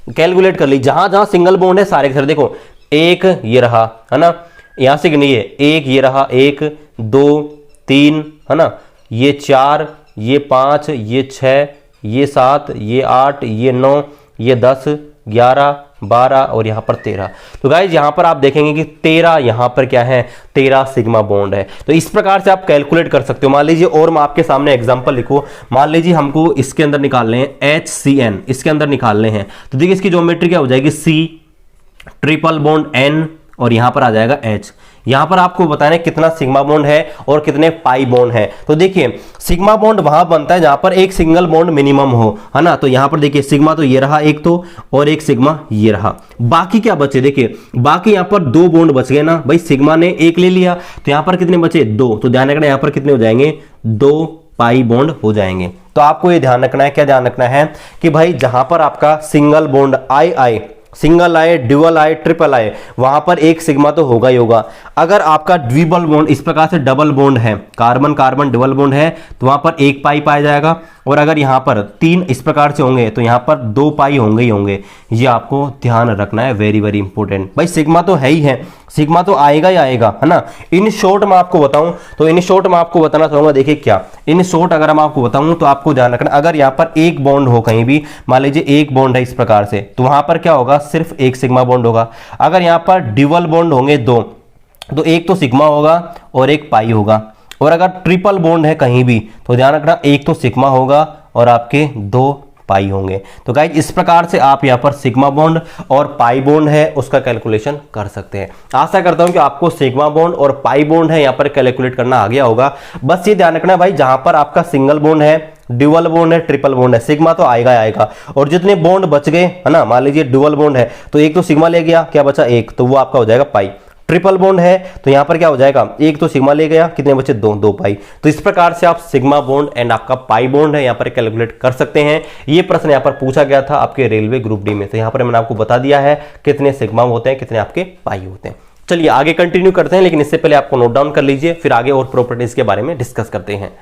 कैलकुलेट कर ली, जहां जहां सिंगल बॉन्ड है सारे के सारे देखो, एक ये रहा, है ना, यहां से गिनिए, एक ये रहा, 1 2 3, है ना, ये 4, ये 5, ये 6, ये 7, ये 8, ये 9, ये 10, 11, 12 और यहां पर 13। तो गाइज यहां पर आप देखेंगे कि 13 यहां पर क्या है, 13 सिग्मा बॉन्ड है। तो इस प्रकार से आप कैलकुलेट कर सकते हो। मान लीजिए और मैं आपके सामने एग्जांपल लिखूं, मान लीजिए हमको इसके अंदर निकालने हैं HCN, इसके अंदर निकालने हैं। तो देखिए इसकी ज्योमेट्री क्या हो जाएगी, C ट्रिपल बॉन्ड N और यहां पर आ जाएगा H। यहां पर आपको बताना है कितना सिग्मा बॉन्ड है और कितने पाई बॉन्ड है। तो देखिए सिग्मा बॉन्ड वहां बनता है जहां पर एक सिंगल बॉन्ड मिनिमम हो, है ना। तो यहां पर देखिए सिग्मा तो ये रहा एक तो, और एक सिग्मा ये रहा। बाकी क्या बचे, देखिए बाकी यहां पर 2 बॉन्ड बच गए ना भाई, सिग्मा ने एक ले लिया तो यहां पर कितने बचे, 2। तो ध्यान रखना यहां पर कितने हो जाएंगे, 2 पाई बॉन्ड हो जाएंगे। तो आपको ये ध्यान रखना है, क्या ध्यान रखना है कि भाई जहां पर आपका single bond I, single I, dual I, triple I, वहां पर एक सिग्मा तो होगा ही होगा। अगर आपका द्विबल बॉन्ड इस प्रकार से डबल बॉन्ड है, कार्बन कार्बन डबल बॉन्ड है, तो वहां पर 1 पाई पाया जाएगा। और अगर यहां पर 3 इस प्रकार से होंगे तो यहां पर 2 पाई होंगे ही होंगे। ये आपको ध्यान रखना है, वेरी वेरी इंपॉर्टेंट। भाई सिग्मा तो है ही है, सिग्मा तो आएगा ही आएगा, है ना। इन शॉर्ट में आपको बताऊं तो इन शॉर्ट में आपको बताना चाहूंगा, देखिए क्या इन शॉर्ट अगर मैं आपको बताऊं तो आपको ध्यान रखना, अगर यहां पर एक बॉन्ड हो कहीं भी, मान लीजिए एक बॉन्ड है इस प्रकार से, तो वहां पर क्या होगा, सिर्फ एक सिग्मा बॉन्ड होगा। अगर यहां पर ड्यूअल बॉन्ड होंगे 2, तो एक तो सिग्मा होगा और एक पाई होगा। और अगर ट्रिपल बॉन्ड है कहीं भी तो ध्यान रखना एक तो सिग्मा होगा और आपके 2 पाई होंगे। तो गाइज इस प्रकार से आप यहां पर सिग्मा बॉन्ड और पाई बॉन्ड है उसका कैलकुलेशन कर सकते हैं। आशा करता हूं कि आपको सिग्मा बॉन्ड और पाई बॉन्ड है यहां पर कैलकुलेट करना आ गया होगा। बस ये ध्यान रखना भाई, जहां पर आपका सिंगल बॉन्ड है, ड्यूअल बॉन्ड है, ट्रिपल बॉन्ड है, सिग्मा तो आएगा आएगा। और जितने बॉन्ड बच गए, है ना, मान लीजिए ड्यूअल बॉन्ड है तो एक तो सिग्मा ले गया, क्या बचा 1, तो वो आपका हो जाएगा पाई। ट्रिपल बॉन्ड है तो यहां पर क्या हो जाएगा, एक तो सिग्मा ले गया, कितने बचे 2 पाई। तो इस प्रकार से आप सिग्मा बॉन्ड एंड आपका पाई बॉन्ड है यहां पर कैलकुलेट कर सकते हैं। ये प्रश्न यहां पर पूछा गया था आपके रेलवे ग्रुप डी में, तो यहां पर मैंने आपको बता दिया है कितने सिग्मा होते हैं, कितने आपके पाई होते हैं। चलिए आगे कंटिन्यू करते हैं, लेकिन इससे पहले आपको नोट डाउन कर लीजिए, फिर आगे और प्रॉपर्टीज के बारे में डिस्कस करते हैं।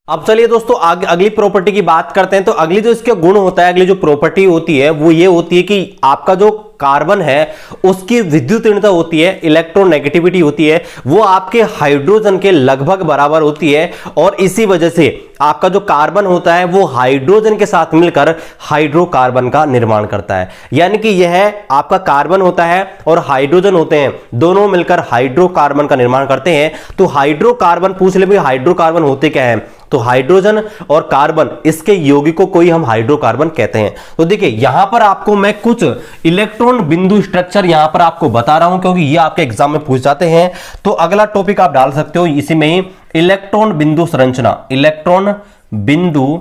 अब चलिए दोस्तों अगली प्रॉपर्टी की बात करते हैं। तो अगली जो इसके गुण होता है, अगली जो प्रॉपर्टी होती है वो ये होती है कि आपका जो कार्बन है उसकी विद्युतीयता होती है, इलेक्ट्रोनेगेटिविटी होती है, वो आपके हाइड्रोजन के लगभग बराबर होती है। और इसी वजह से आपका जो कार्बन होता है वो हाइड्रोजन के साथ मिलकर हाइड्रोकार्बन का निर्माण करता है। यानी कि यह आपका कार्बन होता है और हाइड्रोजन होते हैं, दोनों मिलकर हाइड्रोकार्बन का निर्माण करते हैं। तो हाइड्रोकार्बन पूछ ले भाई हाइड्रोकार्बन होते क्या है, तो हाइड्रोजन और कार्बन इसके यौगिकों को ही हम हाइड्रोकार्बन कहते हैं। तो देखिए यहां पर आपको मैं कुछ इलेक्ट्रॉन बिंदु स्ट्रक्चर यहां पर आपको बता रहा हूं, क्योंकि ये आपके एग्जाम में पूछ जाते हैं। तो अगला टॉपिक आप डाल सकते हो इसी में ही, इलेक्ट्रॉन बिंदु संरचना। इलेक्ट्रॉन बिंदु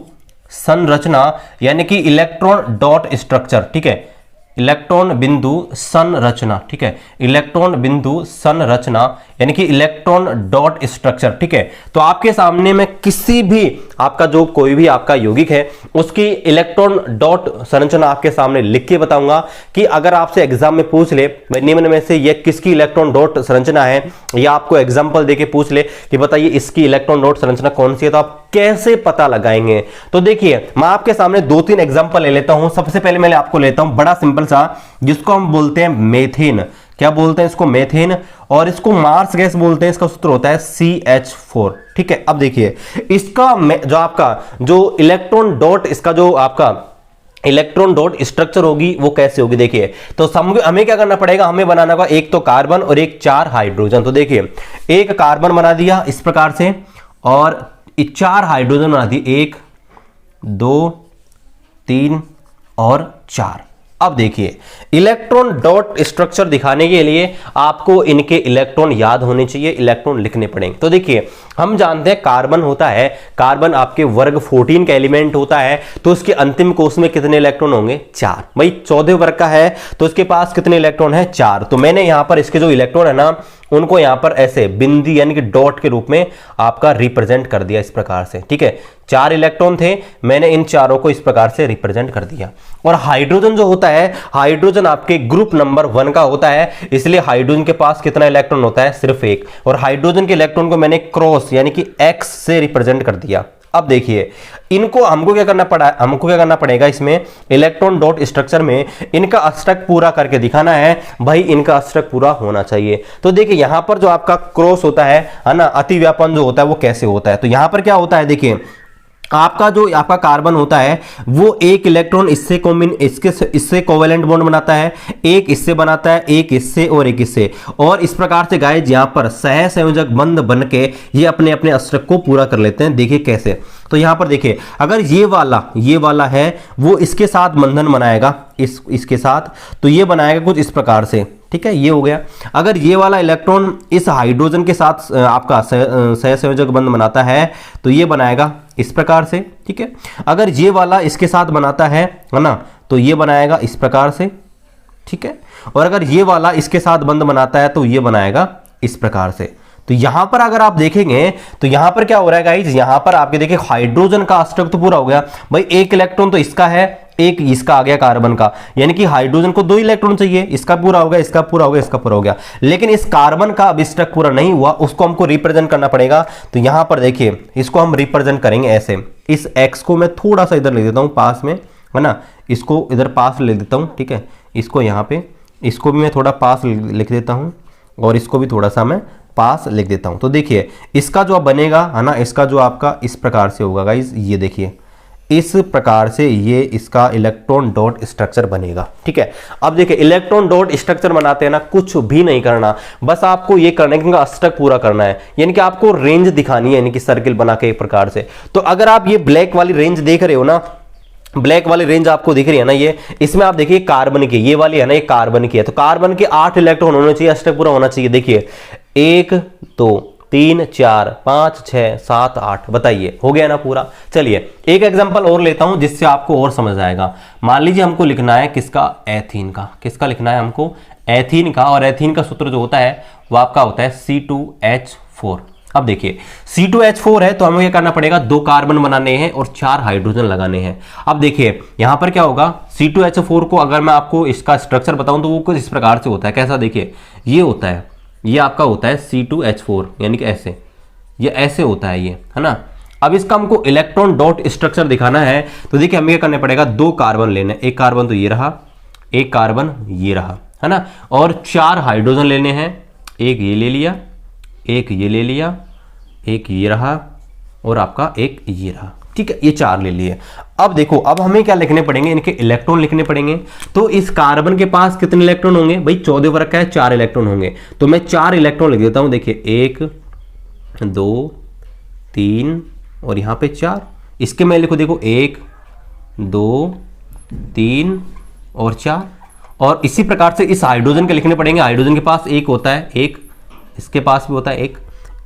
संरचना यानी कि इलेक्ट्रॉन डॉट स्ट्रक्चर, ठीक है, इलेक्ट्रॉन बिंदु संरचना, ठीक है, इलेक्ट्रॉन बिंदु संरचना यानी कि इलेक्ट्रॉन डॉट स्ट्रक्चर, ठीक है। तो आपके सामने में किसी भी आपका जो कोई भी आपका यौगिक है उसकी इलेक्ट्रॉन डॉट संरचना आपके सामने लिख के बताऊंगा कि अगर आपसे एग्जाम में पूछ ले निम्न में से ये किसकी इलेक्ट्रॉन डॉट संरचना है, या आपको एग्जाम्पल देके पूछ ले कि बताइए इसकी इलेक्ट्रॉन डॉट संरचना कौन सी है, तो आप कैसे पता लगाएंगे। तो देखिए मैं आपके सामने 2-3 एग्जाम्पल ले लेता हूं। सबसे पहले मैं आपको लेता हूं बड़ा सिंपल सा, जिसको हम बोलते हैं मेथेन। क्या बोलते हैं इसको, मेथेन। और इसको मार्स गैस बोलते हैं, इसका सूत्र होता है CH4, ठीक है। अब देखिए इसका जो आपका जो इलेक्ट्रॉन डॉट, इसका जो आपका इलेक्ट्रॉन डॉट स्ट्रक्चर होगी वो कैसे होगी, देखिए। तो हमें क्या करना पड़ेगा, हमें बनाना होगा एक तो कार्बन और एक 4 हाइड्रोजन। तो देखिए एक कार्बन बना दिया इस प्रकार से और 4 हाइड्रोजन बना दिए, 1 2 3 और 4। अब देखिए इलेक्ट्रॉन डॉट स्ट्रक्चर दिखाने के लिए आपको इनके इलेक्ट्रॉन याद होने चाहिए, इलेक्ट्रॉन लिखने पड़ेंगे। तो देखिए हम जानते हैं कार्बन होता है, कार्बन आपके वर्ग 14 का एलिमेंट होता है। तो इसके अंतिम कोष में कितने इलेक्ट्रॉन होंगे, 4। भाई 14 वर्ग का है तो इसके पास कितने इलेक्ट्रॉन है, 4। तो मैंने यहां पर इसके जो इलेक्ट्रॉन है ना उनको यहां पर ऐसे बिंदी यानी कि डॉट के रूप में आपका रिप्रेजेंट कर दिया इस प्रकार से, ठीक है। 4 इलेक्ट्रॉन थे, मैंने इन चारों को इस प्रकार से रिप्रेजेंट कर दिया। और हाइड्रोजन जो होता है, हाइड्रोजन आपके ग्रुप नंबर 1 का होता है, इसलिए हाइड्रोजन के पास कितना इलेक्ट्रॉन होता है, सिर्फ 1। और हाइड्रोजन के इलेक्ट्रॉन को मैंने क्रॉस यानी कि एक्स से रिप्रेजेंट कर दिया। अब देखिए इनको हमको क्या करना पड़ेगा इसमें इलेक्ट्रॉन डॉट स्ट्रक्चर में इनका अष्टक पूरा करके दिखाना है। भाई इनका अष्टक पूरा होना चाहिए। तो देखिए यहां पर जो आपका क्रॉस होता है ना, अतिव्यापन जो होता है वो कैसे होता है। तो यहां पर क्या होता है, देखिए आपका जो आपका कार्बन होता है वो एक इलेक्ट्रॉन इससे कोवेलेंट बॉन्ड बनाता है, एक इससे बनाता है, एक इससे और एक इससे, और इस प्रकार से गाइस यहां पर सहसंयोजक बंध बन के ये अपने अपने अष्टक को पूरा कर लेते हैं। देखिए कैसे, तो यहां पर देखिए अगर ये वाला है वो इसके साथ बंधन बनाएगा, इसके साथ, तो ये बनाएगा कुछ इस प्रकार से, ठीक है, ये हो गया। अगर ये वाला इलेक्ट्रॉन इस हाइड्रोजन के साथ आपका सहसंयोजक बंध बनाता है तो ये बनाएगा इस प्रकार से, ठीक है। अगर ये वाला इसके साथ बनाता है ना, तो ये बनाएगा इस प्रकार से, ठीक है। और अगर ये वाला इसके साथ बंध बनाता है तो ये बनाएगा इस प्रकार से। तो यहां पर अगर आप देखेंगे तो यहां पर क्या हो रहा है गाइस, यहां पर आपके देखिए हाइड्रोजन का अष्टक तो पूरा हो गया। भाई एक इलेक्ट्रॉन तो इसका है, एक इसका आ गया कार्बन का, यानी कि हाइड्रोजन को 2 इलेक्ट्रॉन चाहिए, इसका पूरा हो गया, इसका पूरा हो गया, इसका पूरा हो गया। लेकिन इस कार्बन का अब अष्टक पूरा नहीं हुआ, उसको हमको रिप्रेजेंट करना पड़ेगा। तो यहां पर देखिए इसको हम रिप्रेजेंट करेंगे ऐसे, इस एक्स को मैं थोड़ा सा इधर लिख देता हूं पास में, है ना, इसको इधर पास ले देता हूं, ठीक है। इसको यहां पे, इसको भी मैं थोड़ा पास लिख देता हूं और इसको भी थोड़ा सा मैं पास लिख देता हूं। तो देखिए इसका जो बनेगा है ना, इसका जो आपका इस प्रकार से होगा गाइस, ये देखिए इस प्रकार से ये इसका इलेक्ट्रॉन डॉट स्ट्रक्चर बनेगा, ठीक है। अब देखिए इलेक्ट्रॉन डॉट स्ट्रक्चर बनाते हैं ना, कुछ भी नहीं करना, बस आपको ये करना है कि इनका अष्टक पूरा करना है, यानी कि आपको रेंज दिखानी है, यानी कि सर्किल बना के एक प्रकार से। तो अगर आप ये ब्लैक वाली रेंज देख रहे हो ना, ब्लैक वाली रेंज आपको दिख रही है ना, ये इसमें आप देखिए कार्बन की, ये वाली है ना, ये कार्बन की है। तो कार्बन के 8 इलेक्ट्रॉन होने चाहिए, अष्टक पूरा होना चाहिए। देखिए 1 2 3 4 5 6 7 8, बताइए हो गया ना पूरा। चलिए एक एग्जांपल और लेता हूं जिससे आपको और समझ आएगा। मान लीजिए हमको लिखना है किसका, एथीन का। किसका लिखना है हमको, एथीन का। और एथीन का सूत्र जो होता है वो आपका होता है C2H4। अब देखिए C2H4 है तो हमें क्या करना पड़ेगा, 2 कार्बन बनाने हैं और 4 हाइड्रोजन लगाने हैं। अब देखिए यहां पर क्या होगा, C2H4 को अगर मैं आपको इसका स्ट्रक्चर बताऊं तो वो कुछ इस प्रकार से होता है। कैसा, देखिए ये होता है, ये आपका होता है C2H4 यानी कि ऐसे, ये ऐसे होता है ये, है ना। अब इसका हमको इलेक्ट्रॉन डॉट स्ट्रक्चर दिखाना है, तो देखिए हमें क्या करना पड़ेगा, 2 कार्बन लेने, एक कार्बन तो ये रहा, एक कार्बन ये रहा, है ना, और 4 हाइड्रोजन लेने हैं, एक ये ले लिया, एक ये ले लिया, एक ये रहा और आपका एक ये रहा, ठीक है, ये 4 ले लिए। अब देखो, अब हमें क्या लिखने पड़ेंगे, इनके इलेक्ट्रॉन लिखने पड़ेंगे। तो इस कार्बन के पास कितने इलेक्ट्रॉन होंगे भाई, 14 वर्ग का है, 4 इलेक्ट्रॉन होंगे, तो मैं 4 इलेक्ट्रॉन लिख देता हूं। देखिए 1 2 3 और यहां पे 4, इसके मैं लिखो, देखो 1 2 3 और 4। और इसी प्रकार से इस हाइड्रोजन के लिखने पड़ेंगे। हाइड्रोजन के पास एक होता है, एक, इसके पास भी होता है एक,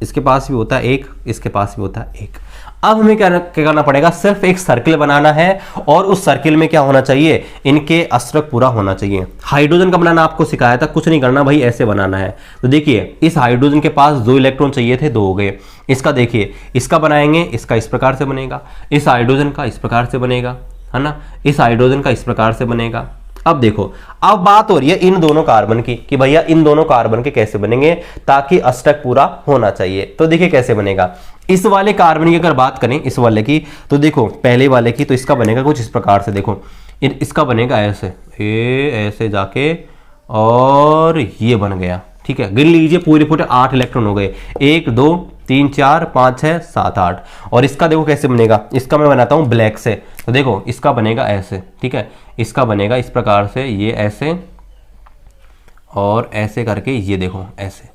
इसके पास भी होता है एक, इसके पास भी होता है एक। अब हमें क्या करना पड़ेगा, सिर्फ एक सर्किल बनाना है और उस सर्किल में क्या होना चाहिए, इनके अष्टक पूरा होना चाहिए। हाइड्रोजन का बनाना आपको सिखाया था, कुछ नहीं करना भाई, ऐसे बनाना है। तो देखिए इस हाइड्रोजन के पास 2 इलेक्ट्रॉन चाहिए थे, 2 हो गए। इसका देखिए, इसका बनाएंगे, इसका इस प्रकार से बनेगा, इस हाइड्रोजन का इस प्रकार से बनेगा, है ना, इस हाइड्रोजन का इस प्रकार से बनेगा। अब देखो, अब बात हो रही है इन दोनों कार्बन की कि भैया इन दोनों कार्बन के कैसे बनेंगे ताकि अष्टक पूरा होना चाहिए। तो देखिए कैसे बनेगा, इस वाले कार्बन की अगर बात करें, इस वाले की, तो देखो पहले वाले की, तो इसका बनेगा कुछ इस प्रकार से। देखो इसका बनेगा ऐसे, ये ऐसे जाके और ये बन गया, ठीक है। गिन लीजिए, पूरे 8 इलेक्ट्रॉन हो गए, 1 2 3 4 5 6 7 8। और इसका देखो कैसे बनेगा, इसका मैं बनाता हूं ब्लैक से। तो देखो इसका बनेगा ऐसे, ठीक है, इसका बनेगा इस प्रकार से, ये ऐसे और ऐसे करके, ये देखो ऐसे,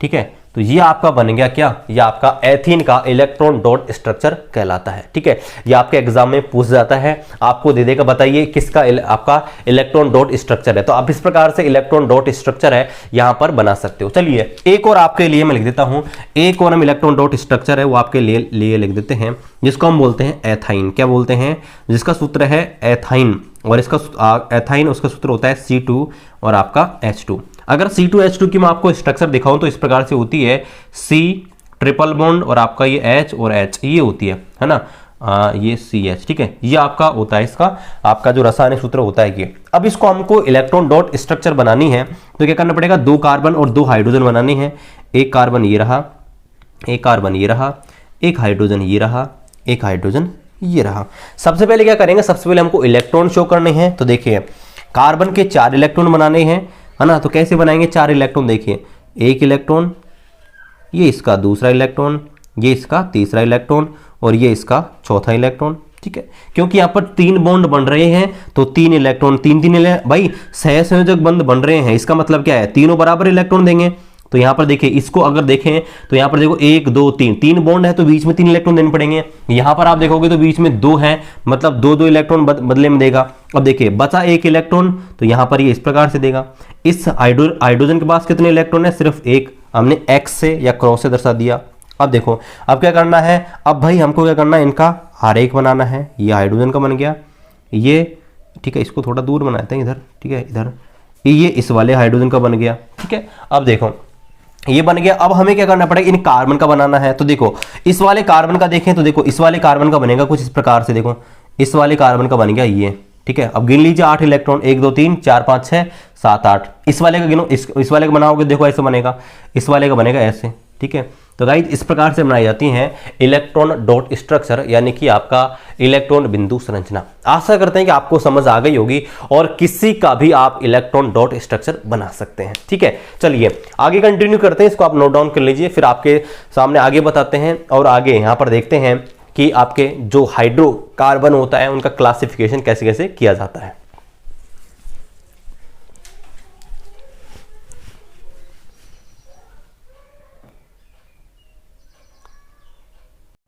ठीक है। तो ये आपका बन गया क्या, ये आपका एथीन का इलेक्ट्रॉन डॉट स्ट्रक्चर कहलाता है, ठीक है। ये आपके एग्जाम में पूछ जाता है, आपको दे देगा, बताइए किसका आपका इलेक्ट्रॉन डॉट स्ट्रक्चर है। तो आप इस प्रकार से इलेक्ट्रॉन डॉट स्ट्रक्चर है यहां पर बना सकते हो। चलिए एक और आपके लिए मैं लिख देता हूं, एक और हम इलेक्ट्रॉन डॉट स्ट्रक्चर है वो आपके लिए लिख देते हैं, जिसको हम बोलते हैं एथाइन। क्या बोलते हैं, जिसका सूत्र है एथाइन, और इसका एथाइन, उसका सूत्र होता है C2 और आपका H2। अगर C2H2 की मैं आपको स्ट्रक्चर दिखाऊं तो इस प्रकार से होती है, C ट्रिपल बॉन्ड और आपका ये H और H, ये होती है ना, ये CH, ठीक है। ये आपका होता है, इसका आपका जो रासायनिक सूत्र होता है ये। अब इसको हमको इलेक्ट्रॉन डॉट स्ट्रक्चर बनानी है, तो क्या करना पड़ेगा, 2 कार्बन और 2 हाइड्रोजन बनानी है। एक कार्बन ये रहा, एक कार्बन ये रहा, एक हाइड्रोजन ये रहा, एक हाइड्रोजन ये रहा। सबसे पहले क्या करेंगे, सबसे पहले हमको इलेक्ट्रॉन शो करने हैं। तो देखिए कार्बन के 4 इलेक्ट्रॉन बनाने हैं, है ना। तो कैसे बनाएंगे 4 इलेक्ट्रॉन, देखिए 1 इलेक्ट्रॉन, ये इसका दूसरा इलेक्ट्रॉन, ये इसका तीसरा इलेक्ट्रॉन और ये इसका चौथा इलेक्ट्रॉन, ठीक है। क्योंकि यहाँ पर 3 बॉन्ड बन रहे हैं तो 3 इलेक्ट्रॉन, 3 भाई सहसंयोजक बंध बन रहे हैं, इसका मतलब क्या है, तीनों बराबर इलेक्ट्रॉन देंगे। तो यहाँ पर देखिए, इसको अगर देखें तो यहाँ पर देखो 1 2 3 बॉन्ड है तो बीच में 3 इलेक्ट्रॉन देने पड़ेंगे। यहाँ पर आप देखोगे तो बीच में 2 हैं, मतलब 2 इलेक्ट्रॉन बदले में देगा। अब देखिए बचा 1 इलेक्ट्रॉन, तो यहाँ पर ये इस प्रकार से देगा। इस हाइड्रोजन के पास कितने इलेक्ट्रॉन है, सिर्फ 1, हमने एक्स से या क्रॉस से दर्शा दिया। अब देखो अब क्या करना है, अब भाई हमको क्या करना है, इनका आरेख बनाना है। ये हाइड्रोजन का बन गया, ये ठीक है, इसको थोड़ा दूर बनाते हैं इधर, ठीक है, इधर ये इस वाले हाइड्रोजन का बन गया, ठीक है। अब देखो ये बन गया। अब हमें क्या करना पड़ेगा, इन कार्बन का बनाना है। तो देखो इस वाले कार्बन का देखें तो देखो इस वाले कार्बन का बनेगा कुछ इस प्रकार से, देखो इस वाले कार्बन का बन गया ये, ठीक है। अब गिन लीजिए 8 इलेक्ट्रॉन, 1 2 3 4 5 6 7 8। इस वाले का गिनो, इस वाले का बनाओगे देखो ऐसे बनेगा, इस वाले का बनेगा ऐसे, ठीक है। तो गाइस इस प्रकार से बनाई जाती हैं इलेक्ट्रॉन डॉट स्ट्रक्चर, यानी कि आपका इलेक्ट्रॉन बिंदु संरचना। आशा करते हैं कि आपको समझ आ गई होगी और किसी का भी आप इलेक्ट्रॉन डॉट स्ट्रक्चर बना सकते हैं, ठीक है। चलिए आगे कंटिन्यू करते हैं, इसको आप नोट डाउन कर लीजिए, फिर आपके सामने आगे बताते हैं। और आगे यहां पर देखते हैं कि आपके जो हाइड्रोकार्बन होता है उनका क्लासिफिकेशन कैसे कैसे किया जाता है।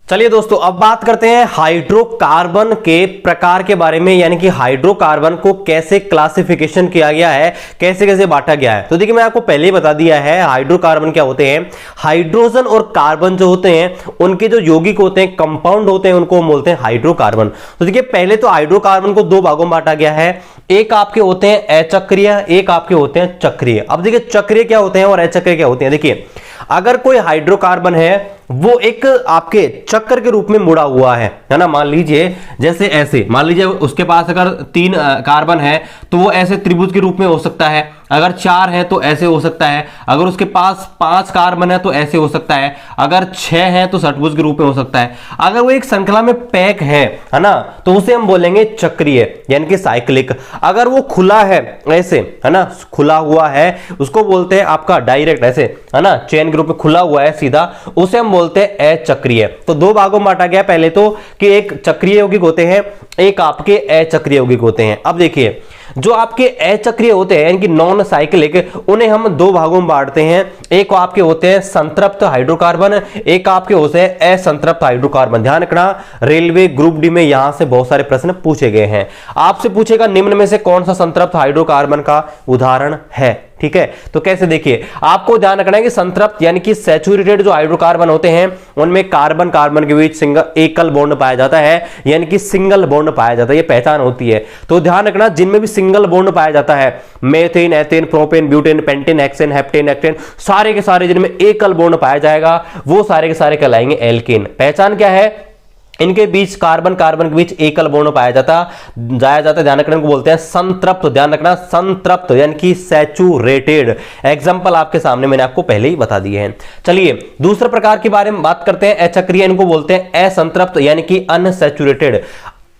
चलिए दोस्तों अब बात करते हैं हाइड्रोकार्बन के प्रकार के बारे में, यानी कि हाइड्रोकार्बन को कैसे क्लासिफिकेशन किया गया है, कैसे कैसे बांटा गया है। तो देखिए मैं आपको पहले ही बता दिया है हाइड्रोकार्बन क्या होते हैं। हाइड्रोजन और कार्बन जो होते हैं उनके जो यौगिक होते हैं, कंपाउंड होते हैं, उनको हम बोलते हैं हाइड्रोकार्बन। तो देखिए पहले तो हाइड्रोकार्बन को 2 भागों में बांटा गया है, एक आपके होते हैं अचक्रीय, एक आपके होते हैं चक्रीय। अब देखिए चक्रीय क्या होते हैं और अचक्रीय क्या होते हैं। देखिए अगर कोई हाइड्रोकार्बन है वो एक आपके चक्र के रूप में मुड़ा हुआ है ना, मान लीजिए जैसे ऐसे, मान लीजिए उसके पास अगर 3 कार्बन है तो वो ऐसे त्रिभुज के रूप में हो सकता है। अगर 4 है तो ऐसे हो सकता है, अगर उसके पास 5 कार्बन है तो ऐसे हो सकता है, अगर 6 है तो षट्भुज के रूप में हो सकता है। अगर वो एक श्रृंखला में पैक है ना, तो उसे हम बोलेंगे चक्रीय यानी कि साइक्लिक। अगर वो खुला है ऐसे, है ना, खुला हुआ है, उसको बोलते हैं आपका डायरेक्ट ऐसे, है ना, चेन के रूप में खुला हुआ है सीधा, उसे हम बोलते हैं अचक्रीय। तो दो भागों में बांटा गया पहले तो कि एक चक्रीय यौगिक होते हैं, एक आपके अचक्रीय यौगिक होते हैं। अब देखिए जो आपके अचक्रीय होते हैं यानी कि नॉन साइक्लिक, उन्हें हम दो भागों में बांटते हैं। एक आपके होते हैं संतृप्त हाइड्रोकार्बन, एक आपके होते हैं असंतृप्त हाइड्रोकार्बन। ध्यान रखना, रेलवे ग्रुप डी में यहां से बहुत सारे प्रश्न पूछे गए हैं। आपसे पूछेगा निम्न में से कौन सा संतृप्त हाइड्रोकार्बन का उदाहरण है, ठीक है। तो कैसे, देखिए आपको ध्यान रखना है कि संतृप्त यानी कि सैचुरेटेड जो हाइड्रोकार्बन होते हैं उनमें कार्बन कार्बन के बीच एकल बॉन्ड पाया जाता है, यानी कि सिंगल बॉन्ड पाया जाता है, ये पहचान होती है। तो ध्यान रखना जिनमें भी सिंगल बॉन्ड पाया जाता है, methane, ethane, propane, butane, pentane, hexane, heptane, octane, सारे के सारे जिनमें एकल बॉन्ड पाया जाएगा वो सारे के सारे कहलाएंगे एल्केन। पहचान क्या है, इनके बीच कार्बन कार्बन के बीच एकल बॉन्ड पाया जाता है, ध्यान रखना को बोलते हैं संतृप्त। ध्यान रखना संतृप्त यानी कि सैचुरेटेड। एग्जांपल आपके सामने मैंने आपको पहले ही बता दिए हैं। चलिए दूसरे प्रकार के बारे में बात करते हैं, अचक्रीय, इनको बोलते हैं असंतृप्त यानी कि अनसैचुरेटेड।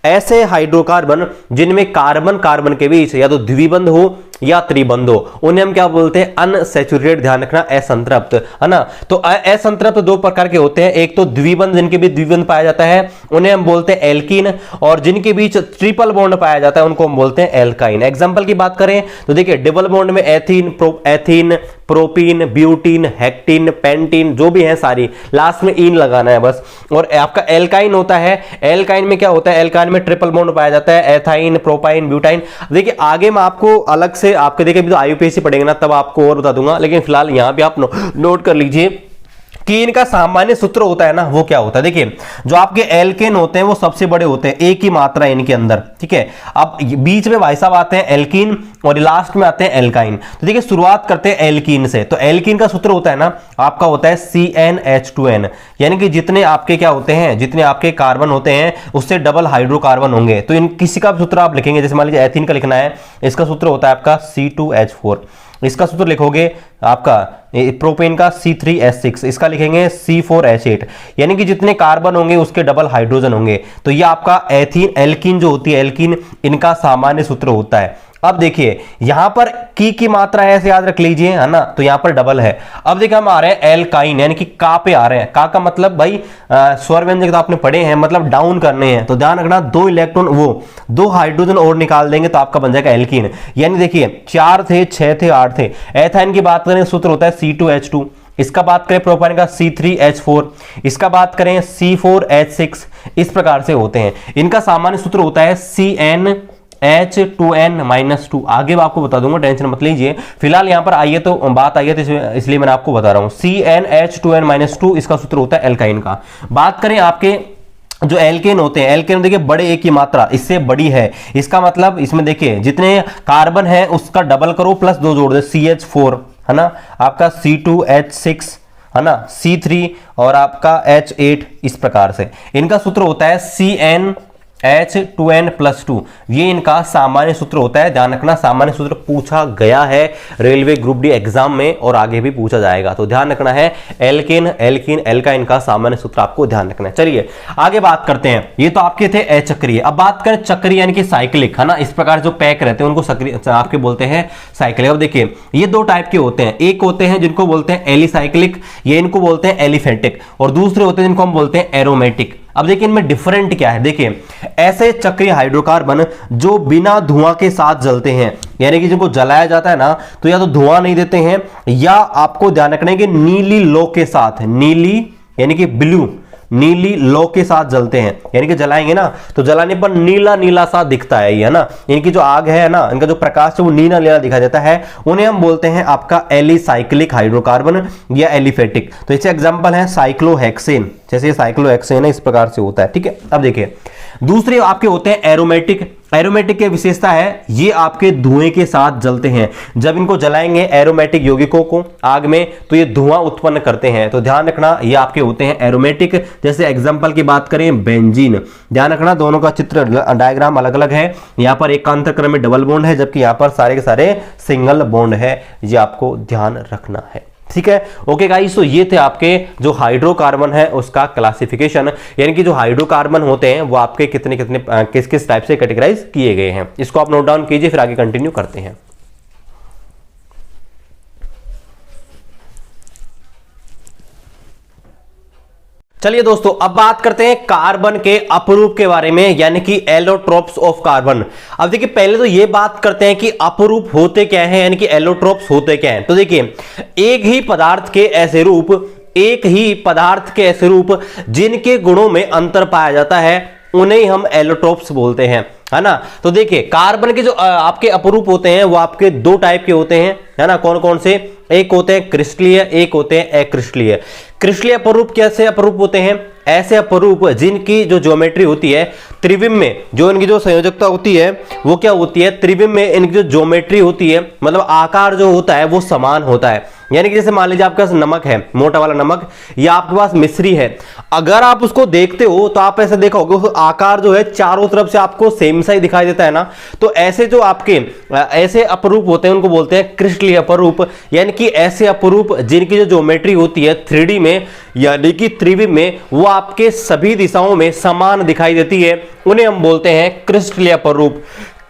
ऐसे हाइड्रोकार्बन जिनमें कार्बन कार्बन के बीच या तो द्विबंध हो या त्रिबंध हो, उन्हें हम क्या बोलते हैं, अनसैचुरेटेड। ध्यान रखना असंतृप्त, है ना। तो असंतृप्त दो प्रकार के होते हैं, एक तो द्विबंध, जिनके बीच द्विबंध पाया जाता है उन्हें हम बोलते हैं एल्कीन, और जिनके बीच ट्रिपल बॉन्ड पाया जाता है उनको हम बोलते हैं एल्काइन। एग्जांपल की बात करें तो देखिए डबल बॉन्ड में एथीन, प्रोपीन, ब्यूटीन, हेक्टीन, पेंटीन, जो भी है सारी, लास्ट में इन लगाना है बस। और आपका एल्काइन होता है, एल्काइन में क्या होता है, एल्काइन में ट्रिपल बॉन्ड पाया जाता है, एथाइन, प्रोपाइन, ब्यूटाइन। देखिए आगे मैं आपको अलग से आपके देखिए भी तो आईयूपीएससी पढ़ेंगे ना, तब आपको और बता दूंगा, लेकिन फिलहाल यहां पे आप नोट कर लीजिए कि इनका सामान्य सूत्र होता है ना, वो क्या होता है। देखिए जो आपके एल्केन होते हैं वो सबसे बड़े होते हैं, एक ही मात्रा इनके अंदर, ठीक है। अब बीच में भाई साहब आते हैं एल्कीन और लास्ट में आते हैं एल्काइन। तो देखिए शुरुआत करते हैं एल्कीन से। तो एल्कीन का सूत्र होता है ना आपका, होता है CnH2n, यानी कि जितने आपके क्या होते हैं, जितने आपके कार्बन होते हैं उससे डबल हाइड्रोकार्बन होंगे। तो इन किसी का सूत्र आप लिखेंगे, जैसे मान लीजिए एथीन का लिखना है, इसका सूत्र होता है आपका C2H4। इसका सूत्र लिखोगे आपका प्रोपेन का C3H6, इसका लिखेंगे C4H8, यानी कि जितने कार्बन होंगे उसके डबल हाइड्रोजन होंगे। तो ये आपका एथीन, एल्कीन जो होती है एल्कीन, इनका सामान्य सूत्र होता है। अब देखिए यहां पर की मात्रा है, ऐसे याद रख लीजिए, है ना, तो यहां पर डबल है। अब देखिए हम आ रहे हैं एल्काइन यानी कि का पे आ रहे हैं। का मतलब भाई स्वर व्यंजक तो आपने पढ़े हैं, मतलब डाउन करने हैं। तो ध्यान रखना 2 इलेक्ट्रॉन, वो 2 हाइड्रोजन और निकाल देंगे तो आपका बन जाएगा एल्कीन। यानी देखिए 4 थे, 6 थे, 8 थे। एथाइन की बात करें सूत्र होता है C2H2, इसका बात करें प्रोपाइन का C3H4, इसका बात करें C4H6, इस प्रकार से होते हैं। इनका सामान्य सूत्र होता है CnH2n-2। आगे मैं आपको बता दूंगा, टेंशन मत लीजिए। फिलहाल यहां पर आइए तो बात आई है, तो इसलिए मैंने आपको बता रहा हूं। CnH2n-2 इसका सूत्र होता है एल्काइन का। बात करें आपके जो एल्केन होते हैं, एल्केन देखिए बड़े एक की मात्रा इससे बड़ी है, इसका मतलब इसमें देखिए जितने कार्बन है उसका डबल करो प्लस 2 जोड़ दो, CH4, है ना, आपका C2H6, है ना, C3 और आपका H8, इस प्रकार से। इनका सूत्र होता है CnH2n+2, ये इनका सामान्य सूत्र होता है। ध्यान रखना सामान्य सूत्र पूछा गया है रेलवे ग्रुप डी एग्जाम में और आगे भी पूछा जाएगा, तो ध्यान रखना है एल्केन, एल्कीन, एल्काइन का सामान्य सूत्र आपको ध्यान रखना है। चलिए आगे बात करते हैं, ये तो आपके थे अचक्रीय। अब बात करें चक्रीय यानी कि साइक्लिक, है ना, इस प्रकार जो पैक रहते हैं उनको आपके बोलते हैं साइक्लिक। अब देखिए ये 2 टाइप के होते हैं, एक होते हैं जिनको बोलते हैं एलिसाइक्लिक, ये इनको बोलते हैं एलिफेटिक, और दूसरे होते हैं जिनको हम बोलते हैं एरोमेटिक। अब देखिए इनमें डिफरेंट क्या है, देखिए ऐसे चक्रीय हाइड्रोकार्बन जो बिना धुआं के साथ जलते हैं, यानी कि जिनको जलाया जाता है ना तो या तो धुआं नहीं देते हैं, या आपको ध्यान रखना है कि नीली लो के साथ, नीली यानी कि ब्लू, नीली लो के साथ जलते हैं, यानी कि जलाएंगे ना तो जलाने पर नीला नीला सा दिखता है, ये है ना, इनकी जो आग है ना, इनका जो प्रकाश है वो नीला नीला दिखाई देता है, उन्हें हम बोलते हैं आपका एलिसाइक्लिक हाइड्रोकार्बन या एलिफेटिक। तो इससे एग्जांपल है साइक्लोहेक्सेन, जैसे ये साइक्लोहेक्सेन है, इस प्रकार से होता है, ठीक है। अब देखिए दूसरे आपके होते हैं एरोमेटिक। एरोमेटिक की विशेषता है ये आपके धुएं के साथ जलते हैं। जब इनको जलाएंगे एरोमेटिक यौगिकों को आग में तो ये धुआं उत्पन्न करते हैं। तो ध्यान रखना ये आपके होते हैं एरोमेटिक। जैसे एग्जांपल की बात करें बेंजीन, ध्यान रखना दोनों का चित्र डायग्राम अलग अलग है। यहां पर एकांतर क्रम में डबल बॉन्ड है जबकि यहां पर सारे के सारे सिंगल बॉन्ड है। ये आपको ध्यान रखना है, ठीक है। ओके गाइस, तो ये थे आपके जो हाइड्रोकार्बन है उसका क्लासिफिकेशन, यानी कि जो हाइड्रोकार्बन होते हैं वो आपके कितने कितने किस किस टाइप से कैटेगराइज किए गए हैं। इसको आप नोट डाउन कीजिए, फिर आगे कंटिन्यू करते हैं। चलिए दोस्तों, अब बात करते हैं कार्बन के अपरूप के बारे में, यानी कि एलोट्रोप्स ऑफ कार्बन। अब देखिए पहले तो ये बात करते हैं कि अपरूप होते क्या हैं, यानी कि एलोट्रोप्स होते क्या हैं। तो देखिए एक ही पदार्थ के ऐसे रूप जिनके गुणों में अंतर पाया जाता है उन्हें हम एलोट्रोप्स बोलते हैं, है ना। तो देखिए कार्बन के जो आपके अपरूप होते हैं वो आपके दो टाइप के होते हैं, है ना। कौन कौन से? एक होते हैं क्रिस्टलीय, एक होते हैं अक्रिस्टलीय। क्रिस्टलीय अपरूप कैसे अपरूप होते हैं? ऐसे अपरूप जिनकी जो ज्योमेट्री होती है त्रिविम में, जो इनकी जो संयोजकता होती है वो क्या होती है, त्रिविम में इनकी जो ज्योमेट्री होती है मतलब आकार जो होता है वो समान होता है। यानी कि जैसे मान लीजिए आपके पास नमक है, मोटा वाला नमक, या आपके पास मिश्री है, अगर आप उसको देखते हो तो आप ऐसे देखा होगा आकार जो है चारों तरफ से आपको सेम सा ही दिखाई देता है ना। तो ऐसे जो आपके ऐसे अपरूप होते हैं उनको बोलते हैं क्रिस्टलीय अपरूप, यानी कि ऐसे अपरूप जिनकी जो ज्योमेट्री होती है 3D में यानी कि त्रिविम में वो आपके सभी दिशाओं में समान दिखाई देती है, उन्हें हम बोलते हैं क्रिस्टलीय अपरूप।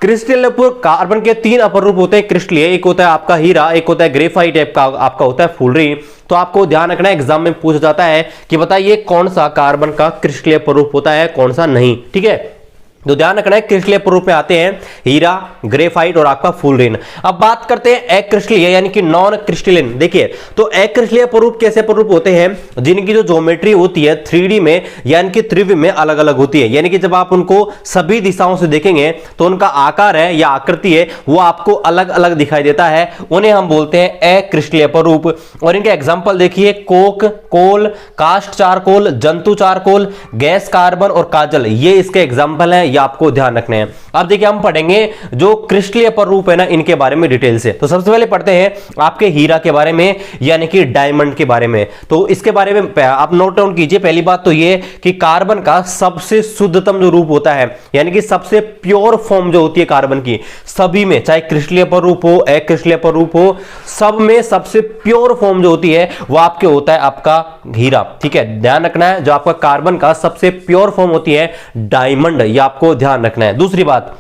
क्रिस्टलीय कार्बन के 3 अपरूप होते हैं क्रिस्टलीय, एक होता है आपका हीरा, एक होता है ग्रेफाइट, आपका होता है फुलरिन। तो आपको ध्यान रखना है एग्जाम में पूछा जाता है कि बताइए कौन सा कार्बन का क्रिस्टलीय अपरूप होता है, कौन सा नहीं, ठीक है। तो ध्यान रखना है क्रिस्टलीय अपरूप में आते हैं हीरा, ग्रेफाइट और आपका फुलरिन। अब बात करते हैं अक्रिस्टलीय यानी कि नॉन क्रिस्टलिन। देखिए तो अक्रिस्टलीय अपरूप कैसे अपरूप होते हैं? जिनकी जो ज्योमेट्री होती है 3D में यानी कि त्रिविम में अलग अलग होती है, यानी कि जब आप उनको सभी दिशाओं से देखेंगे तो उनका आकार है या आकृति है वो आपको अलग अलग दिखाई देता है, उन्हें हम बोलते हैं अक्रिस्टलीय अपरूप। और इनके एग्जाम्पल देखिए कोक, कोल, कास्ट चारकोल, जंतु चारकोल, गैस कार्बन और काजल, ये इसके एग्जाम्पल है, आपको ध्यान रखने हैं। अब देखिए हम पढ़ेंगे जो क्रिस्टलीय अपरूप है ना इनके बारे में डिटेल से। तो सबसे पहले पढ़ते हैं आपके हीरा के बारे में यानी कि डायमंड के बारे में। तो इसके बारे में आप नोट डाउन कीजिए। पहली बात तो ये कि कार्बन का सबसे शुद्धतम जो रूप होता है यानी कि सबसे प्योर फॉर्म जो होती है कार्बन की सभी में, चाहे क्रिस्टलीय अपरूप हो अक्रिस्टलीय अपरूप हो, सब में सबसे प्योर फॉर्म जो होती है वो आपके होता है आपका हीरा, ठीक है। ध्यान रखना है जो आपका कार्बन का सबसे प्योर फॉर्म होती है डायमंड, ये आपको ध्यान रखना है। दूसरी बात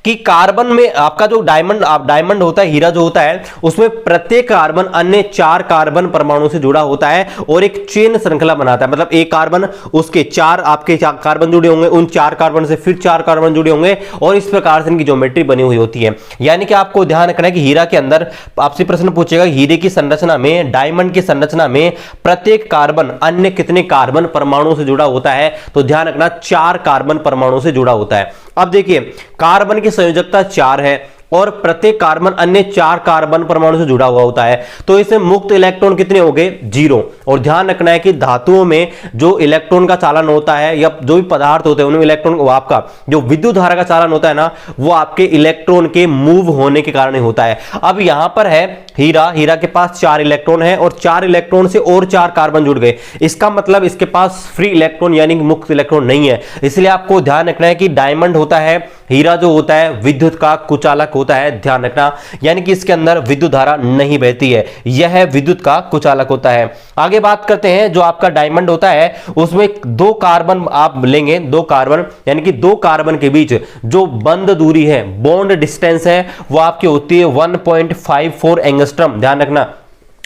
कि कार्बन में आपका जो डायमंड होता है, हीरा जो होता है, उसमें प्रत्येक कार्बन अन्य 4 कार्बन परमाणु से जुड़ा होता है और एक चेन श्रृंखला बनाता है। मतलब एक कार्बन उसके 4 आपके कार्बन जुड़े होंगे, उन 4 कार्बन से फिर 4 कार्बन जुड़े होंगे और इस प्रकार से इनकी ज्योमेट्री बनी हुई होती है। यानी कि आपको ध्यान रखना है कि हीरा के अंदर आपसे प्रश्न पूछेगा हीरे की संरचना में, डायमंड की संरचना में प्रत्येक कार्बन अन्य कितने कार्बन परमाणु से जुड़ा होता है? तो ध्यान रखना 4 कार्बन परमाणु से जुड़ा होता है। अब देखिए कार्बन की संयोजकता 4 है और प्रत्येक कार्बन अन्य 4 कार्बन परमाणु से जुड़ा हुआ होता है, तो इसमें मुक्त इलेक्ट्रॉन कितने हो गए? 0। और ध्यान रखना है कि धातुओं में जो इलेक्ट्रॉन का चालन होता है या जो भी पदार्थ होते हैं उनमें इलेक्ट्रॉन आपका जो विद्युत धारा का चालन होता है ना वो आपके इलेक्ट्रॉन के मूव होने के कारण होता है। अब यहां पर है हीरा के पास 4 इलेक्ट्रॉन है और 4 इलेक्ट्रॉन से और 4 कार्बन जुड़ गए, इसका मतलब इसके पास फ्री इलेक्ट्रॉन यानी कि मुक्त इलेक्ट्रॉन नहीं है। इसलिए आपको ध्यान रखना है कि डायमंड होता है, हीरा जो होता है विद्युत का कुचालक होता है, ध्यान रखना, यानी कि इसके अंदर विद्युत धारा नहीं बहती है, यह विद्युत का कुचालक होता है। आगे बात करते हैं जो आपका डायमंड होता है उसमें 2 कार्बन आप लेंगे, 2 कार्बन यानी कि 2 कार्बन के बीच जो बंद दूरी है, बॉन्ड डिस्टेंस है, वो आपकी होती है 1.54 एंगस्ट्रम। ध्यान रखना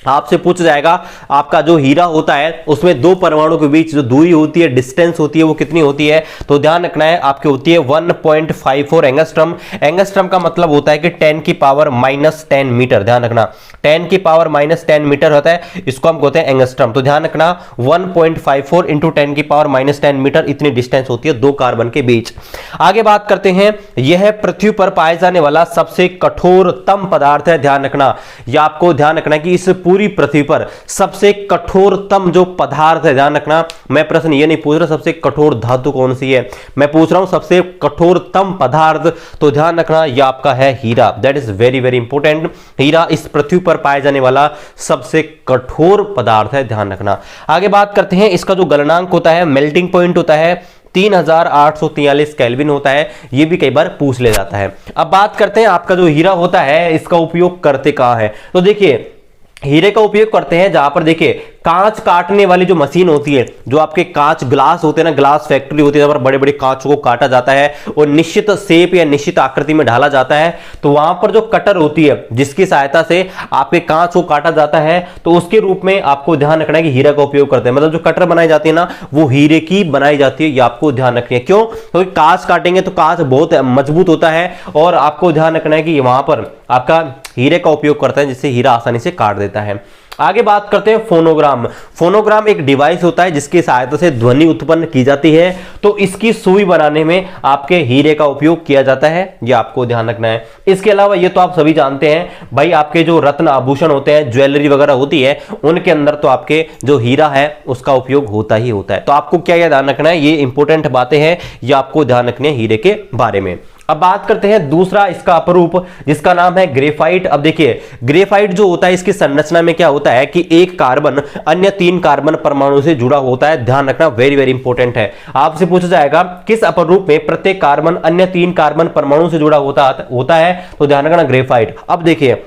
आपसे पूछा जाएगा आपका जो हीरा होता है उसमें 2 परमाणु के बीच जो दूरी होती है, डिस्टेंस होती है, वो कितनी होती है? तो ध्यान रखना है आपकी होती है 1.54 एंगस्ट्रम। एंगस्ट्रम का मतलब होता है कि 10 की पावर -10 मीटर। ध्यान रखना 10 की पावर -10 मीटर होता है, इसको हम कहते हैं एंगस्ट्रम। तो ध्यान रखना 1.54 इंटू 10 की पावर -10 मीटर इतनी डिस्टेंस होती है 2 कार्बन के बीच। आगे बात करते हैं, यह पृथ्वी पर पाए जाने वाला सबसे कठोरतम पदार्थ है। ध्यान रखना, यह आपको ध्यान रखना कि इस पूरी पृथ्वी पर सबसे कठोरतम जो पदार्थ है, ध्यान रखना, मैं प्रश्न ये नहीं पूछ रहा सबसे कठोर धातु कौन सी है, मैं पूछ रहा हूं सबसे कठोरतम पदार्थ, तो ध्यान रखना ये आपका है हीरा। That is very very important. हीरा इस पृथ्वी पर पाया जाने वाला सबसे कठोर पदार्थ है, ध्यान रखना। आगे बात करते हैं, इसका जो गलनांक होता है, मेल्टिंग पॉइंट होता है 3843 केल्विन होता है, ये भी कई बार पूछ ले जाता है। अब बात करते हैं आपका जो हीरा होता है इसका उपयोग करते कहां है, तो देखिए हीरे का उपयोग करते हैं जहां पर देखिए कांच काटने वाली जो मशीन होती है, जो आपके कांच ग्लास होते हैं ना, ग्लास फैक्ट्री होती है जहां पर बड़े बड़े कांचों को काटा जाता है और निश्चित शेप या निश्चित आकृति में ढाला जाता है, तो वहां पर जो कटर होती है जिसकी सहायता से आपके कांच को काटा जाता है, तो उसके रूप में आपको ध्यान रखना है कि हीरा का उपयोग करते हैं। मतलब जो कटर बनाई जाती है ना वो हीरे की बनाई जाती है, ये आपको ध्यान रखनी है। क्यों? क्योंकि कांच काटेंगे तो कांच बहुत मजबूत होता है और आपको ध्यान रखना है कि वहां पर आपका हीरे का उपयोग करता है जिससे हीरा आसानी से काट देता है। आगे बात करते हैं फोनोग्राम। फोनोग्राम एक डिवाइस होता है जिसकी सहायता से ध्वनि उत्पन्न की जाती है, तो इसकी सुई बनाने में आपके हीरे का उपयोग किया जाता है, ये आपको ध्यान रखना है। इसके अलावा ये तो आप सभी जानते हैं भाई, आपके जो रत्न आभूषण होते हैं, ज्वेलरी वगैरह होती है, उनके अंदर तो आपके जो हीरा है उसका उपयोग होता ही होता है। तो आपको क्या ध्यान रखना है, ये इंपॉर्टेंट बातें हैं, ये आपको ध्यान रखनी है हीरे के बारे में। अब बात करते हैं दूसरा इसका अपरूप जिसका नाम है ग्रेफाइट। अब देखिए ग्रेफाइट जो होता है इसकी संरचना में क्या होता है कि एक कार्बन अन्य 3 कार्बन परमाणु से जुड़ा होता है, ध्यान रखना, वेरी वेरी इंपॉर्टेंट है। आपसे पूछा जाएगा किस अपरूप में प्रत्येक कार्बन अन्य 3 कार्बन परमाणु से जुड़ा होता है, तो ध्यान रखना ग्रेफाइट। अब देखिए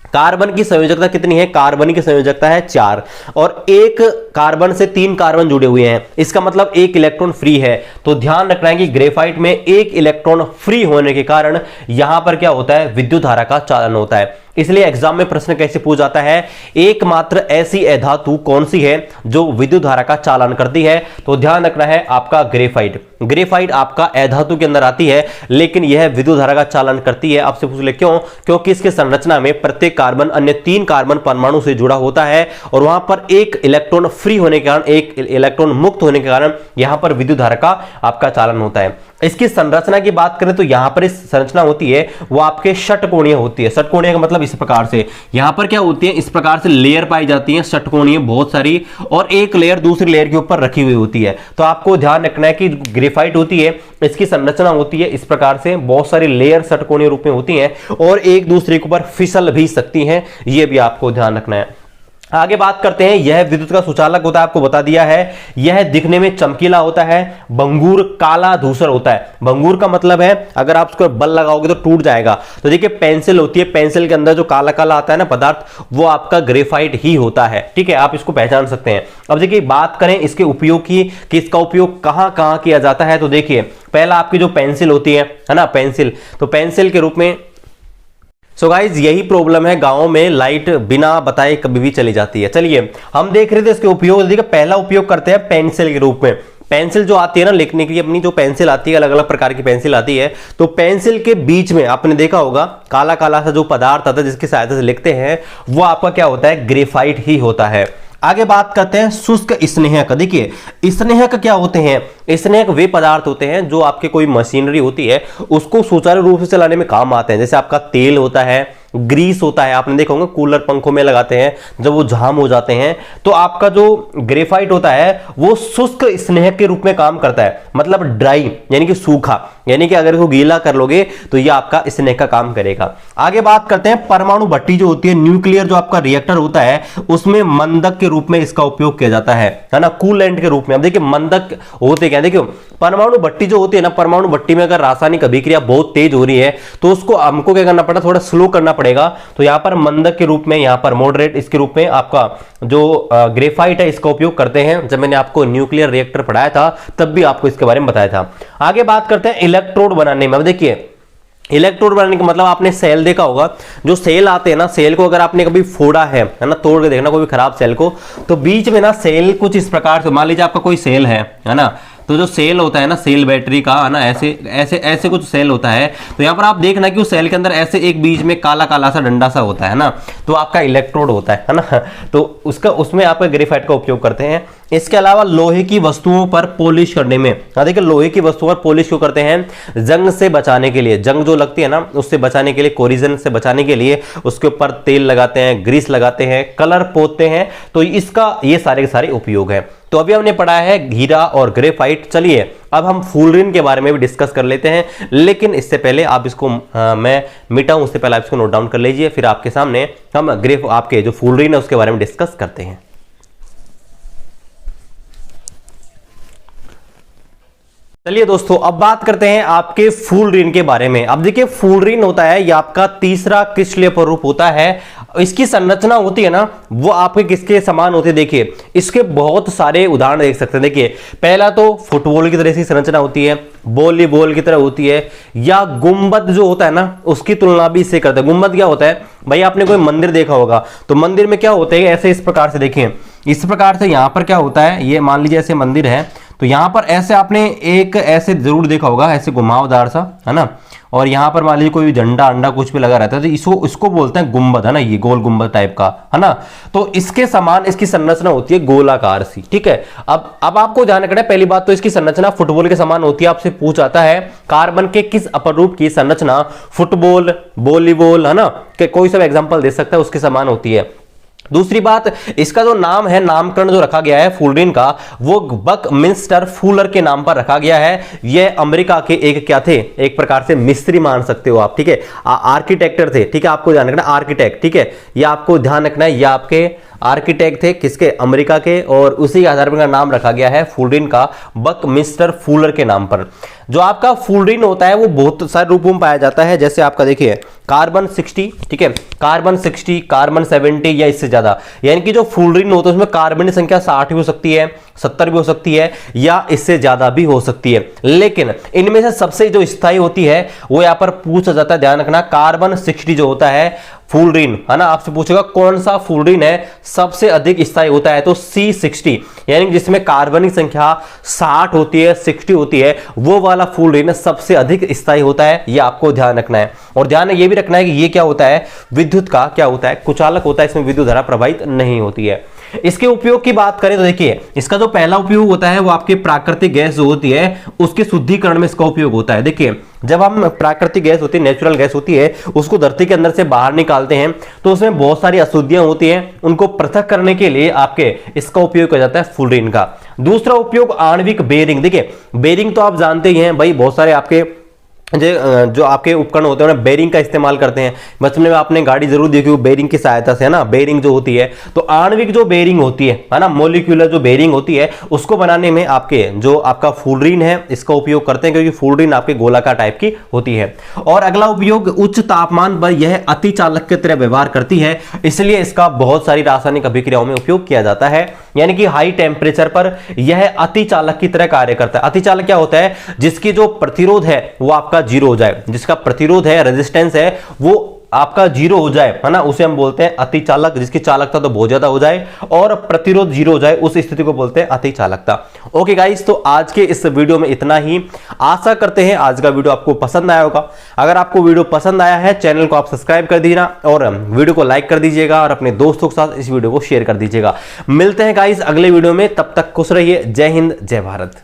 कार्बन की संयोजकता कितनी है, कार्बन की संयोजकता है 4 और एक कार्बन से 3 कार्बन जुड़े हुए हैं, इसका मतलब 1 इलेक्ट्रॉन फ्री है। तो ध्यान रखना है कि ग्रेफाइट में 1 इलेक्ट्रॉन फ्री होने के कारण यहां पर क्या होता है, विद्युत धारा का चालन होता है। इसलिए एग्जाम में प्रश्न कैसे पूछ जाता है, एकमात्र ऐसी अधातु कौन सी है जो विद्युत धारा का चालन करती है, तो ध्यान रखना है आपका ग्रेफाइट। ग्रेफाइट आपका अधातु के अंदर आती है लेकिन यह विद्युत धारा का चालन करती है। आपसे पूछ ले क्यों? क्योंकि इसके संरचना में प्रत्येक कार्बन अन्य 3 कार्बन परमाणु से जुड़ा होता है और वहां पर 1 इलेक्ट्रॉन फ्री होने के कारण, 1 इलेक्ट्रॉन मुक्त होने के कारण यहां पर विद्युत धारा का आपका चालन होता है। इसकी संरचना की बात करें तो यहां पर इस संरचना होती है वो आपके षटकोणीय होती है। षटकोणीय का मतलब इस प्रकार से, यहां पर क्या होती है, इस प्रकार से लेयर पाई जाती है षटकोणीय बहुत सारी, और एक लेयर दूसरी लेयर के ऊपर रखी हुई होती है। तो आपको ध्यान रखना है कि ग्रेफाइट होती है इसकी संरचना होती है इस प्रकार से, बहुत सारी लेयर षटकोणीय रूप में होती हैं और एक दूसरे के ऊपर फिसल भी सकती हैं, यह भी आपको ध्यान रखना है। आगे बात करते हैं, यह विद्युत का सुचालक होता है, आपको बता दिया है। यह दिखने में चमकीला होता है। भंगूर काला धूसर होता है। भंगूर का मतलब है अगर आप उसको बल लगाओगे तो टूट जाएगा। तो देखिए पेंसिल होती है, पेंसिल के अंदर जो काला काला आता है ना पदार्थ, वो आपका ग्रेफाइट ही होता है, ठीक है, आप इसको पहचान सकते हैं। अब देखिए बात करें इसके उपयोग की कि इसका उपयोग कहां कहां किया जाता है, तो देखिए पहला आपकी जो पेंसिल होती है ना, पेंसिल, तो पेंसिल के रूप में। सो गाइज यही प्रॉब्लम है, गांवों में लाइट बिना बताए कभी भी चली जाती है। चलिए हम देख रहे थे इसके उपयोग, देखिए पहला उपयोग करते हैं पेंसिल के रूप में। पेंसिल जो आती है ना लिखने के लिए, अपनी जो पेंसिल आती है, अलग अलग प्रकार की पेंसिल आती है, तो पेंसिल के बीच में आपने देखा होगा काला काला सा जो पदार्थ आता है जिसकी सहायता से लिखते हैं, वो आपका क्या होता है, ग्रेफाइट ही होता है। आगे बात करते हैं शुष्क स्नेहक। देखिए स्नेहक क्या होते हैं, स्नेहक वे पदार्थ होते हैं जो आपके कोई मशीनरी होती है उसको सुचारू रूप से चलाने में काम आते हैं। जैसे आपका तेल होता है, ग्रीस होता है, आपने देखा होगा कूलर पंखों में लगाते हैं जब वो जाम हो जाते हैं, तो आपका जो ग्रेफाइट होता है वो शुष्क स्नेहक के रूप में काम करता है, मतलब ड्राई यानी कि सूखा, यानी कि अगर इसको गीला कर लोगे तो ये आपका स्नेहक का काम करेगा। आगे बात करते हैं परमाणु भट्टी जो होती है, न्यूक्लियर जो आपका रिएक्टर होता है उसमें मंदक के रूप में इसका उपयोग किया जाता है ना, कूलेंट के रूप में। अब देखिए मंदक होते क्या, देखियो परमाणु भट्टी जो होती है ना, परमाणु भट्टी में अगर रासायनिक अभिक्रिया बहुत तेज हो रही है तो उसको हमको क्या करना पड़ता, थोड़ा स्लो करना पड़ेगा। तो यहां पर मंदक के रूप में, यहां पर मॉडरेट, इसके रूप में आपका जो ग्रेफाइट है इसका उपयोग करते हैं। जब मैंने आपको न्यूक्लियर रिएक्टर पढ़ाया था तब भी आपको इसके बारे में बताया था। आगे बात करते हैं इलेक्ट्रोड बनाने में। अब देखिए इलेक्ट्रोड बनाने का मतलब आपने सेल देखा होगा, जो सेल आते हैं ना, सेल को अगर आपने कभी फोड़ा है ना, तोड़ के देखना कोई भी खराब सेल को, तो बीच में ना सेल कुछ इस प्रकार से, मान लीजिए आपका कोई सेल है ना, तो जो सेल होता है ना, सेल बैटरी का है ना, ऐसे ऐसे ऐसे कुछ सेल होता है। तो यहाँ पर आप देखना कि उस सेल के अंदर ऐसे एक बीच में काला काला सा डंडा सा होता है ना, तो आपका इलेक्ट्रोड होता है ना, तो उसमें आप ग्रेफाइट का उपयोग करते हैं। इसके अलावा लोहे की वस्तुओं पर पॉलिश करने में, देखिए लोहे की वस्तुओं पर पॉलिश क्यों करते हैं? जंग से बचाने के लिए, जंग जो लगती है ना उससे बचाने के लिए, कोरिजन से बचाने के लिए उसके ऊपर तेल लगाते हैं, ग्रीस लगाते हैं, कलर पोतते हैं। तो इसका ये सारे के सारे उपयोग है। तो अभी हमने पढ़ा है हीरा और ग्रेफाइट। चलिए अब हम फुलरिन के बारे में भी डिस्कस कर लेते हैं, लेकिन इससे पहले आप इसको मैं मिटाऊं उससे पहले आप इसको नोट डाउन कर लीजिए, फिर आपके सामने हम आपके जो फुलरिन है उसके बारे में डिस्कस करते हैं। चलिए दोस्तों अब बात करते हैं आपके फुलरिन के बारे में। अब देखिए फुलरिन होता है, यह आपका तीसरा क्रिस्टलीय स्वरूप होता है। इसकी संरचना होती है ना वो आपके किसके समान होती है? देखिए इसके बहुत सारे उदाहरण देख सकते हैं। देखिए पहला तो फुटबॉल की तरह इसकी संरचना होती है, वॉलीबॉल की तरह होती है, या गुंबद जो होता है ना उसकी तुलना भी इससे करते हैं। गुंबद क्या होता है भाई? आपने कोई मंदिर देखा होगा तो मंदिर में क्या होता है ऐसे, इस प्रकार से देखिए, इस प्रकार से यहां पर क्या होता है, ये मान लीजिए ऐसे मंदिर है तो यहां पर ऐसे आपने एक ऐसे जरूर देखा होगा, ऐसे घुमावदार सा है ना, और यहां पर मान लीजिए कोई झंडा अंडा कुछ भी लगा रहता है तो इसको बोलते हैं गुंबद, है ना, ये गोल गुंबद टाइप का, है ना। तो इसके समान इसकी संरचना होती है गोलाकार सी, ठीक है। अब आपको ध्यान रखना है, पहली बात तो इसकी संरचना फुटबॉल के समान होती है। आपसे पूछ आता है कार्बन के किस अपरूप की संरचना फुटबॉल, वॉलीबॉल, है ना, कि कोई सा एग्जांपल दे सकता है, उसके समान होती है। दूसरी बात, इसका जो नाम है, नामकरण जो रखा गया है फुलरिन का, वो बकमिंस्टर फुलर के नाम पर रखा गया है। ये अमेरिका के एक क्या थे, एक प्रकार से मिस्त्री मान सकते हो आप, ठीक है, आर्किटेक्टर थे, ठीक है, आपको ध्यान रखना आर्किटेक्ट, ठीक है, ये आपको ध्यान रखना है, ये आपके आर्किटेक्ट थे किसके? अमेरिका के, और उसी के आधार पर नाम रखा गया है फुलरिन का बकमिंस्टर फुलर के नाम पर। जो आपका फुलरिन होता है वो बहुत सारे रूपों में पाया जाता है, जैसे आपका देखिए कार्बन 60, ठीक है, कार्बन 60, कार्बन 70 या इससे ज्यादा, यानी कि जो फुलरिन होता है उसमें कार्बन की संख्या 60 भी हो सकती है, 70 भी हो सकती है, या इससे ज्यादा भी हो सकती है। लेकिन इनमें से सबसे जो स्थायी होती है वो यहां पर पूछा जाता है, ध्यान रखना, कार्बन 60 जो होता है फुलरिन, है ना, आपसे पूछेगा कौन सा फुलरिन है सबसे अधिक स्थायी होता है, तो C60, यानी जिसमें कार्बन की संख्या 60 होती है, 60 होती है, वो वाला फुलरिन सबसे अधिक स्थायी होता है। ये आपको ध्यान रखना है। और ध्यान ये भी रखना है कि ये क्या होता है, विद्युत का क्या होता है, कुचालक होता है, इसमें विद्युत धारा प्रवाहित नहीं होती है। इसके उपयोग की बात करें तो देखिए इसका जो पहला उपयोग होता है वो आपके प्राकृतिक गैस जो होती है उसके शुद्धिकरण में इसका उपयोग होता है। देखिए जब हम प्राकृतिक गैस होती है, नेचुरल गैस होती है, उसको धरती के अंदर से बाहर निकालते हैं तो उसमें बहुत सारी अशुद्धियां होती हैं, उनको पृथक करने के लिए आपके इसका उपयोग किया जाता है फुलरिन का। दूसरा उपयोग आणविक बेरिंग। देखिए बेरिंग तो आप जानते ही हैं भाई, बहुत सारे आपके जो आपके उपकरण होते हैं उन्हें बेरिंग का इस्तेमाल करते हैं। बचपन में आपने गाड़ी जरूर देखी हो बेरिंग की सहायता से, है ना, बेरिंग जो होती है। तो आणविक जो बेरिंग होती है ना, मॉलिक्यूलर जो बेरिंग होती है, उसको बनाने में आपके जो आपका फुलरिन है इसका उपयोग करते हैं, क्योंकि फुलरिन आपके गोलाकार टाइप की होती है। और अगला उपयोग, उच्च तापमान पर यह अति चालक की तरह व्यवहार करती है, इसलिए इसका बहुत सारी रासायनिक अभिक्रियाओं में उपयोग किया जाता है। यानी कि हाई टेम्परेचर पर यह अति चालक की तरह कार्य करता है। अति चालक क्या होता है? जिसकी जो प्रतिरोध है वो आपका जीरो हो जाए, जिसका प्रतिरोध है, रेजिस्टेंस है, वो आपका जीरो हो जाए, है ना, उसे हम बोलते हैं अति चालक। जिसकी चालकता तो बहुत ज्यादा हो जाए और प्रतिरोध जीरो हो जाए, उस स्थिति को बोलते हैं अति चालकता। ओके गाइस, तो आज के इस वीडियो में इतना ही। आशा करते हैं आज का वीडियो आपको पसंद आया होगा। अगर आपको वीडियो पसंद आया है, चैनल को आप सब्सक्राइब कर दीजिएगा और वीडियो को लाइक कर दीजिएगा और अपने दोस्तों के साथ इस वीडियो को शेयर कर दीजिएगा। मिलते हैं गाइस अगले वीडियो में, तब तक खुश रहिए। जय हिंद, जय भारत।